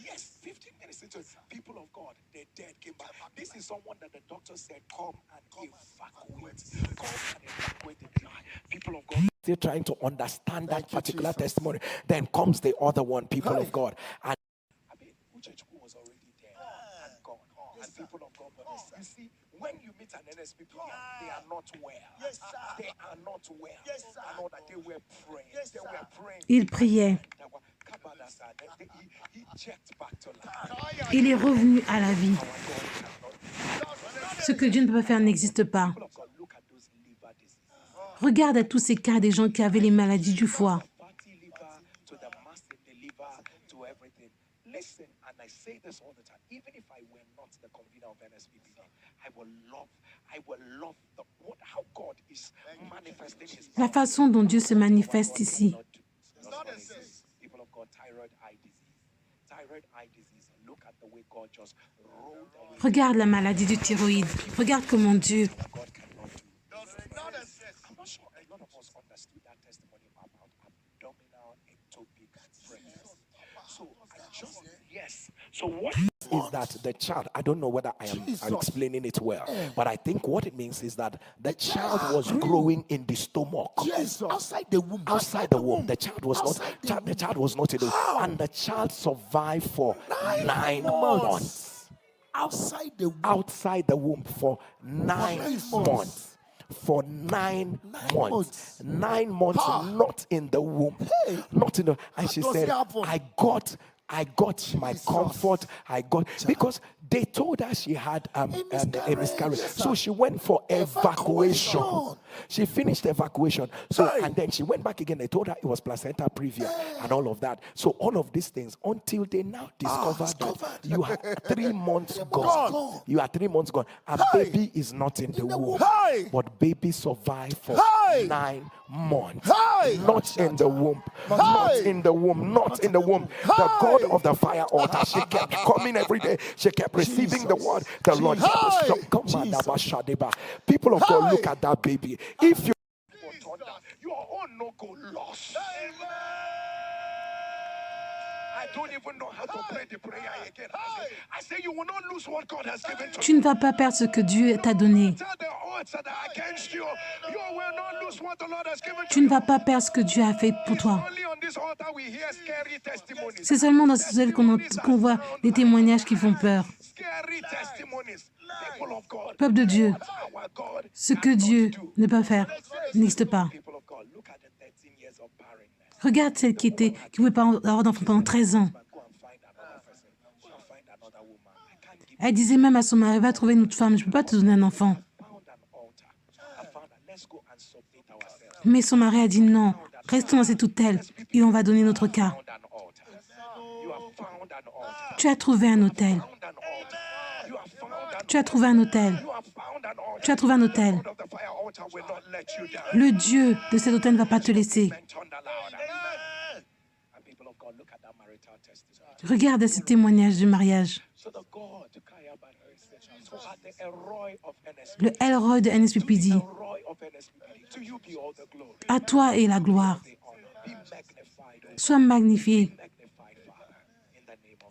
Yes, 15 minutes into it, people of God, the dead came back. This is someone that the doctor said, come and evacuate. Come and evacuate the child. People of God, still trying to understand that particular testimony. Then comes the other one, people of God. And I mean, Uchechukwu was already dead and gone. And people of God, but you see, when you meet an NSPP, they are not well. They are not well. I know that they were praying. They were praying. Il priait. Il est revenu à la vie. Ce que Dieu ne peut pas faire n'existe pas. Regarde à tous ces cas des gens qui avaient les maladies du foie. La façon dont Dieu se manifeste ici. Regarde la maladie du thyroïde. Regarde comment Dieu. So what is that the child, I don't know whether I'm explaining it well, but I think what it means is that the child was growing in the stomach. Yes, outside the womb. Outside the womb. The child was not in the womb. And the child survived for 9 months. Outside the womb. Outside the womb for 9 months. For 9 months. 9 months not in the womb. Not in the, and she said, I got my comfort. Because they told her she had a miscarriage. So she went for evacuation. She finished evacuation. So and then she went back again. They told her it was placenta previa and all of that. So all of these things until they now discovered that you are 3 months gone. You are 3 months gone. And baby is not in the womb. But baby survived for 9 months. Not in the womb. Not in the womb. Not in the womb. The God of the fire altar, she kept coming every day. She kept receiving the word. The Lord people of God, look at that baby. If you your own no go lost. I don't even know how to pray the prayer again. I say you will not lose what God has given to you. Tu ne vas pas perdre ce que Dieu t'a donné. Tu ne vas pas perdre ce que Dieu a fait pour toi. C'est seulement dans ce seul qu'on voit des témoignages qui font peur. Peuple de Dieu, ce que Dieu ne peut faire n'existe pas. Regarde celle qui ne pouvait pas avoir d'enfant pendant 13 ans. Elle disait même à son mari, va trouver une autre femme, je ne peux pas te donner un enfant. Mais son mari a dit non, restons dans cette autel et on va donner notre cas. Tu as trouvé un autel. Tu as trouvé un autel. Tu as trouvé un autel. Le Dieu de cet autel ne va pas te laisser. Regarde ce témoignage du mariage. Le Elroy de NSPPD. À toi est la gloire. Sois magnifié.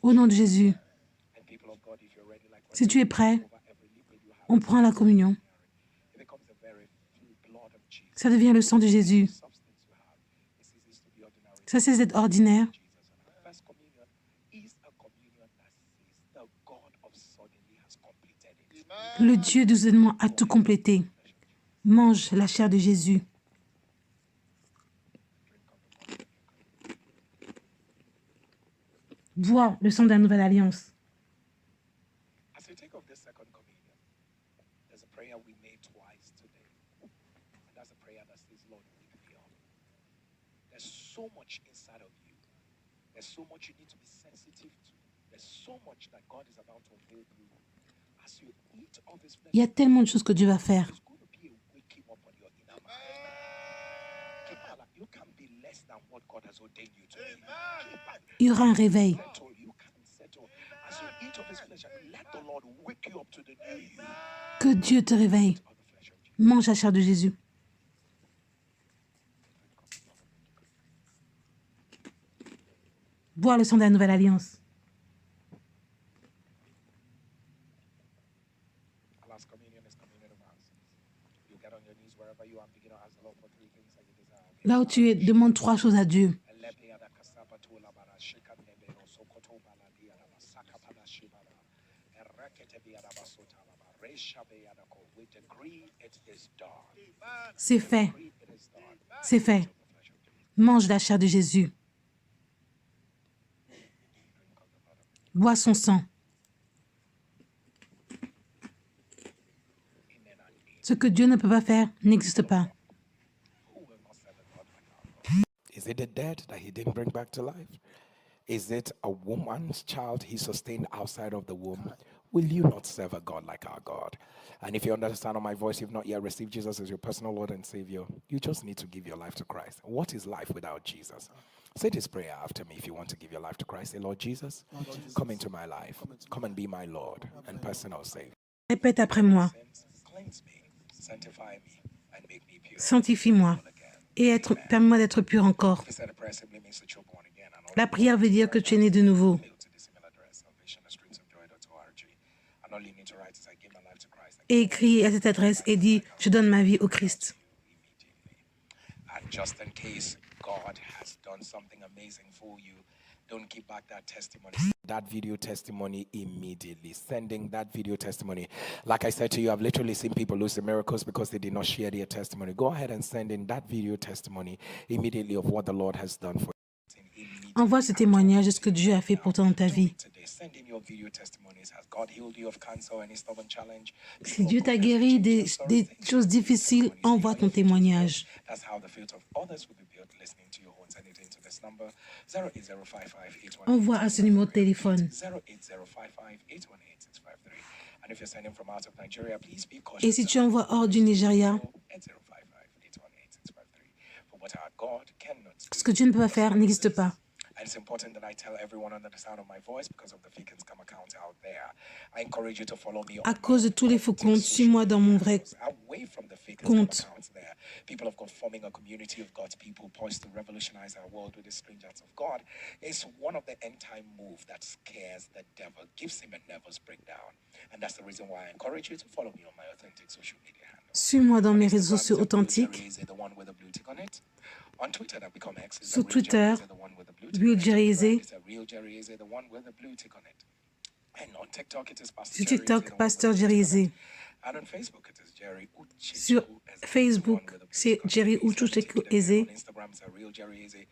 Au nom de Jésus. Si tu es prêt, on prend la communion. Ça devient le sang de Jésus. Ça, c'est d'être ordinaire. Le Dieu du événements a tout complété. Mange la chair de Jésus. Bois le sang de la nouvelle alliance. So much you need to be sensitive to. There's Il y a tellement de choses que Dieu va faire. Il y aura un réveil. Que Dieu te réveille. Mange la chair de Jésus. Boire le sang de la nouvelle alliance. Là où tu es, demande 3 choses à Dieu. C'est fait. C'est fait. Mange la chair de Jésus. Bois son sang. Ce que Dieu ne peut pas faire n'existe pas. Is it a dead that he didn't bring back to life? Is it a woman's child he sustained outside of the womb? Will you not serve a God like our God? And if you understand on my voice, you've not yet received Jesus as your personal Lord and Savior, you just need to give your life to Christ. What is life without Jesus? Say this prayer after me if you want to give your life to Christ. Say, Lord Jesus, come into my life. Come and be my Lord and personal Savior. Répète après moi. Cleanse me, sanctify me, and make me pure. Sanctifie-moi et permets-moi d'être pur encore. If you said a prayer simply means that you're born again. And all La prière veut dire que tu es né de nouveau. mail to this email address, salvationstreamsofjoy.org. And all you need to write is I give my life to Christ. Et écris à cette adresse et dis, je donne ma vie au Christ. And just in case God has done something amazing for you, don't keep back that testimony. That video testimony immediately. Sending that video testimony. Like I said to you, I've literally seen people lose their miracles because they did not share their testimony. Go ahead and send in that video testimony immediately of what the Lord has done for you. Envoie ce témoignage de ce que Dieu a fait pour toi dans ta vie. Today, send in your video testimonies. Has God healed you of cancer or any stubborn challenge? Si Dieu t'a guéri des choses difficiles, envoie ton témoignage. That's how the faith of others will be built. Listening to your own. Send it into this number 0805581. Envoie à ce numéro de téléphone. 08055818653. And if you're sending from out of Nigeria, please be Et cautious. si tu envoies hors du Nigeria, 08055818653. For what our God cannot do. ce que Dieu ne peut pas faire n'existe pas. And it's important that I tell everyone under the sound of my voice because of the fake and scam accounts out there. I encourage you to follow me À cause de tous les faux comptes, suis-moi dans mon vrai away from the fake and compte. scam accounts there. People of God forming a community of God's people poised to revolutionize our world with the strange acts of God. It's one of the end time moves that scares the devil, gives him a nervous breakdown. And that's the reason why I encourage you to follow me on my authentic social media handles. Suis-moi dans mes réseaux sociaux authentiques. The one with the blue tick on it. On Twitter, that become X. Sur Twitter, Real Jerry Eze. Real Jerry Eze, the one with the blue tick on it. And on TikTok, it is Pastor Sur Jerry TikTok, Eze, the one Pasteur with the Jerry blue tick on Eze. it. And on Facebook, it is Jerry Uchichu Sur Eze, Facebook, the one with the blue c'est tick on it. Jerry Please Uchichu check them Eze. there. On Instagram, it's Real Jerry Eze.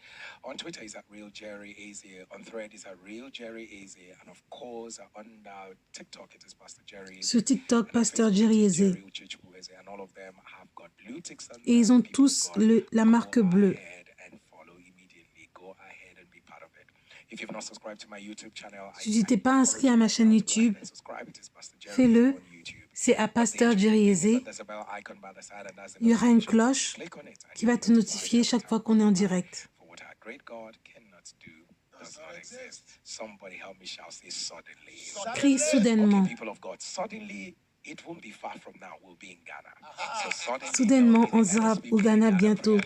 On Twitter, it's Real Jerry Eze. On Thread, it's Real Jerry Eze. And of course, on TikTok, it is Pastor Jerry Eze. Sur TikTok, And on Pasteur Facebook, Jerry it's Eze. Jerry Uchichu Eze. And all of them have got blue ticks on Et ils them. ont People of tous God, la marque go bleue. ahead and follow immediately. Go ahead and be part of it. If you've not subscribed to my YouTube channel, Si tu t'es pas inscrit à ma chaîne YouTube, fais-le. C'est à Pasteur Jerry Eze. Il y aura une cloche qui va te notifier chaque fois qu'on est en direct. Crie soudainement. Soudainement, on sera au Ghana bientôt.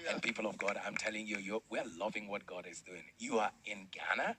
And people of God, I'm telling you, we're loving what God is doing. You are in Ghana.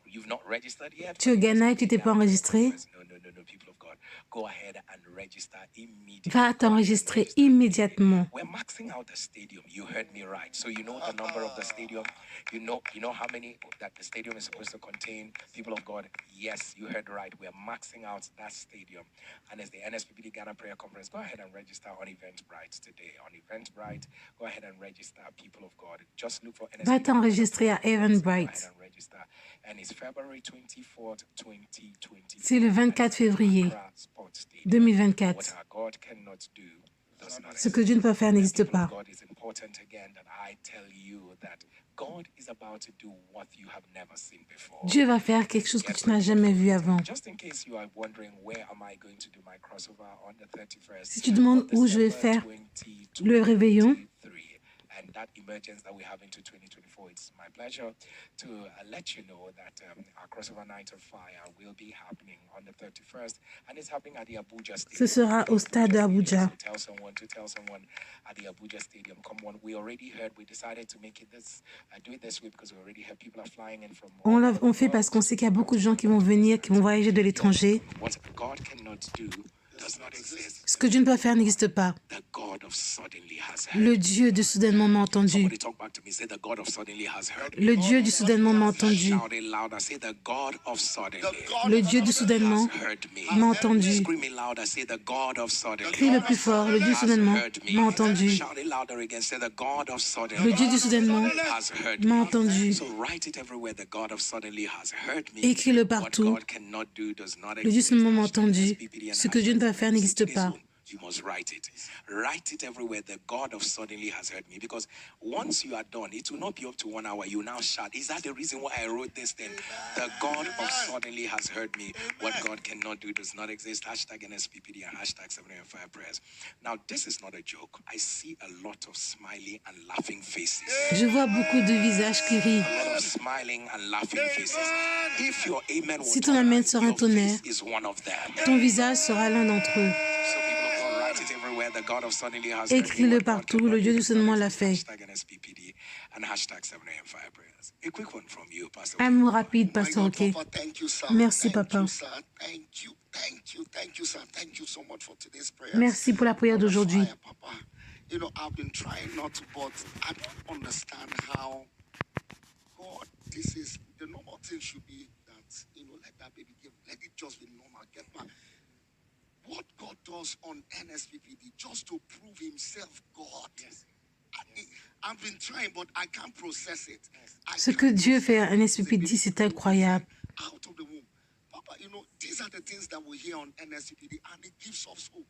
You've not registered yet? Tu es au Ghana et tu t'es pas enregistré? No, people of God. Go ahead and register immediately. Va t'enregistrer immédiatement. We're maxing out the stadium. You heard me right. So you know the number of the stadium. You know how many that the stadium is supposed to contain. People of God, yes, you heard right. We're maxing out that stadium. And as the NSPPD Ghana Prayer Conference, go ahead and register on Eventbrite today. On Eventbrite, go ahead and register, people of God. Just look for NSPPD. Va t'enregistrer à Go ahead Eventbrite. and register. And it's February 24th, 2020. C'est le 24 février Accra Sports Stadium. 2024. What our God cannot do does not Ce que Dieu ne peut faire n'existe pas. God is important again that I tell you that Dieu va faire quelque chose que tu n'as jamais vu avant. Si tu demandes où je vais faire le réveillon, and that emergence that we have into 2024, it's my pleasure to let you know that our crossover night of fire will be happening on the 31st, and it's happening at the Abuja Stadium. Ce sera au stade de Abuja. So tell someone at the Abuja Stadium. Come on, we already heard. We decided to make it this, do it this way because we already heard people are flying in from. On fait parce qu'on sait qu'il y a beaucoup de gens qui vont venir, qui vont voyager de l'étranger. What God cannot do does not exist. Ce que Dieu ne peut faire n'existe pas. The God of suddenly has heard. Le Dieu de soudainement m'a entendu. Somebody talk back to me. Say the God of suddenly has heard. Le Dieu du soudainement m'a entendu. Shout it louder. Say the God of suddenly Le Dieu du soudainement has heard me. m'a entendu. Scream it louder. Say the God of suddenly Crie le plus fort. Le Dieu du has soudainement heard me. m'a entendu. Shout it louder again. Say the God of suddenly Le Dieu du soudainement has heard m'a me. entendu. So write it everywhere. The God of suddenly has heard me. Écris-le What partout. God cannot do does not Le Dieu du exist. soudainement m'a entendu. Ce que Dieu ne peut faire n'existe pas. You must write it. Write it everywhere. The God of suddenly has heard me. Because once you are done, it will not be up to 1 hour. You now shout. Is that the reason why I wrote this thing? The God of suddenly has heard me. What God cannot do does not exist. Hashtag NSPPD and hashtag 705 prayers. Now, this is not a joke. I see a lot of smiling and laughing faces. Je vois beaucoup de visages qui rient. A lot of smiling and laughing faces. If your amen Si ton amen sera un tonnerre, is one of them. ton visage sera l'un d'entre eux. So people of God, write it everywhere. The God of suddenly has Écris-le partout. Le Dieu du soudainement l'a fait. Hashtag NSPPD and hashtag 7am5 prayers. A quick one from you, Pastor. Un mot rapide, Pasteur Oké. Thank you, sir. Merci, Thank Papa. you, sir. Thank you, sir. Thank you so much for today's prayer. Merci pour la prière d'aujourd'hui. Papa. You know, I've been trying not to, but I don't understand how God, this is the normal thing should be that, you know, let that baby give, let it just be normal. Get back. What God does on NSPPD just to prove himself God. Yes. I've been trying, but I can't process it. Ce que Dieu fait à NSPPD, c'est incroyable. Out of the womb. Papa, you know, these are the things that we hear on NSPPD, and it gives us hope.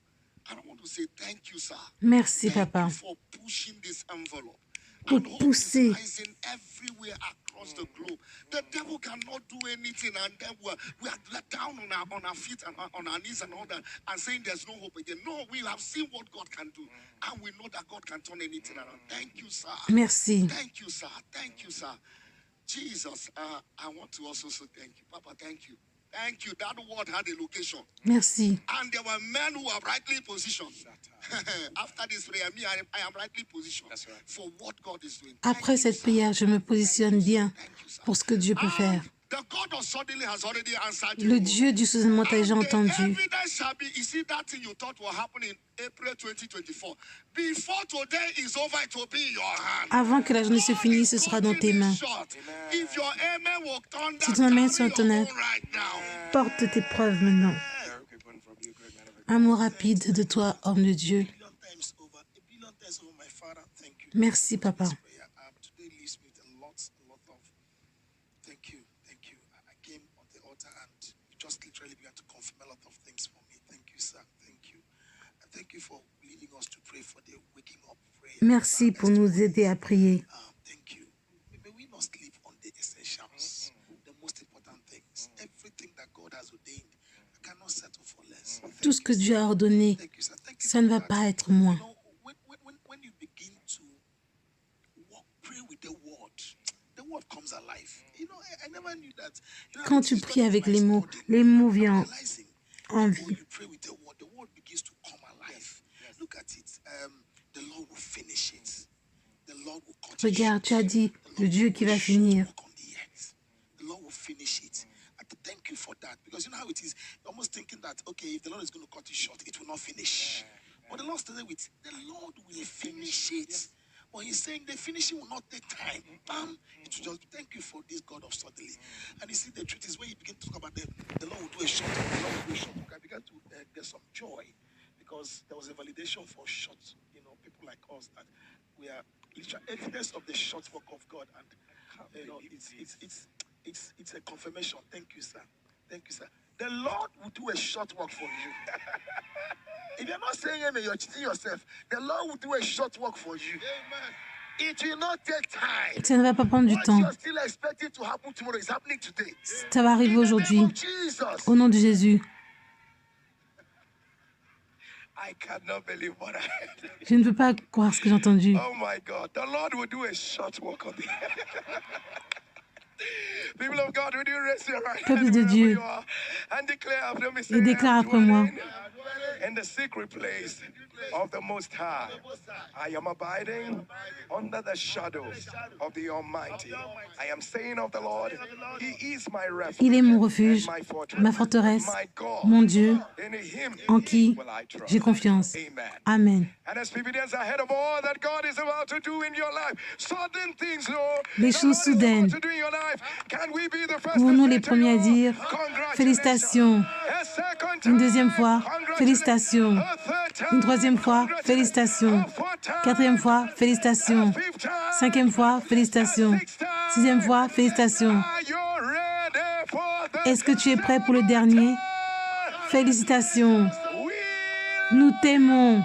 I don't want to say thank you, sir. Merci, Thank Papa. you for pushing this envelope. Pour And hope pousser. is rising everywhere across the globe. The devil cannot do anything, and then we are down on our feet and on our knees and all that, and saying there's no hope again. No, we have seen what God can do, and we know that God can turn anything around. Thank you, sir. Merci. Thank you, sir. Thank you, sir. Jesus, I want to also say thank you. Papa, thank you. Thank you. That word had a location. Merci. And there were men who are rightly positioned. After this prayer, me, I am rightly positioned for what God is doing. Après cette prière, je me positionne bien pour ce que Dieu peut faire. The God of suddenly has already answered you. Le Dieu du soudainement t'a déjà And the entendu. evidence shall be, you see that thing you thought will happen in April 2024. Before today is over, it will be in your hand. Avant que la journée se finisse, ce sera dans tes mains. If your amen will turn Si down, ton amen carry se your tonnerre, own right now. porte tes preuves maintenant. Un mot rapide de toi, homme de Dieu. A billion times over, my Father, thank you. Merci, Papa. Today leaves me with a lot of thank you. I came on the altar and you just literally began to confirm a lot of things for me. Thank you, sir. Thank you. And thank you for leading us to pray for the waking up prayer. Merci pour nous aider à prier. Thank you. May we not sleep on the essentials, the most important things. Everything that God has ordained, I cannot settle for less. Tout ce que Dieu a ordonné, Thank you, sir. Thank you ça ne for va that. pas être moins. You know, when you begin to pray with the word comes alive. You know, I never knew that. You know, Quand I tu was pries avec studying les my mots, study. les mots viennent I'm realizing en when vie. you pray with the word begins to come alive. Look at it. The Lord will finish it. The Lord will cut it Regarde, tu as short. dit, The le Lord Dieu will qui va shut finir. work on the earth. The Lord will finish it. And thank you for that. Because you know how it is. You're almost thinking that, okay, if the Lord is going to cut it short, it will not finish. But the Lord started with, the Lord will finish it. But he's saying the finishing will not take time. It will just thank you for this God of suddenly. And you see, the truth is when you begin to talk about the Lord will do a short work, the Lord will do a short work, I began to get some joy because there was a validation for short, people like us that we are literal evidence of the short work of God. And it's a confirmation. Thank you, sir. Thank you, sir. The Lord will do a short work for you. If you're not saying amen, you're cheating yourself. The Lord will do a short work for you. Amen. It will not take time. Ça ne va pas prendre du What temps. you're still expecting to happen tomorrow is happening today. Ça va arriver In the aujourd'hui. name of Jesus. Au nom de Jésus. I cannot believe what I heard. Je ne peux pas croire ce que j'ai entendu. Oh my God. The Lord will do a short walk on the People of God, will you raise your right Peuple hand de wherever Dieu. you are and declare after me, say, Et déclare "I am après moi. dwelling in the secret place of the Most High. I am abiding under the shadow of the Almighty. I am saying of the Lord, He is my refuge Il est mon refuge, and my fortress, ma forteresse, my God. mon Dieu, In Him en qui will I trust." j'ai confiance. Amen. Amen. And as evidence ahead of all that God is about to do in your life, sudden things, Lord, Les that choses God is about soudaines. to do in your life. Can we be the first Pour to nous say les to premiers à you, dire congratulations. félicitations. A second Une time, deuxième fois, félicitations. A third time, Une troisième fois, félicitations. A fourth time, Quatrième fois, félicitations. a fifth time, Cinquième fois, félicitations. a sixth time. Sixième fois, félicitations. Are you ready for the Est-ce que tu es prêt pour le dernier? Félicitations. We Nous t'aimons.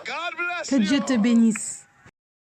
God bless Que Dieu te you. bénisse.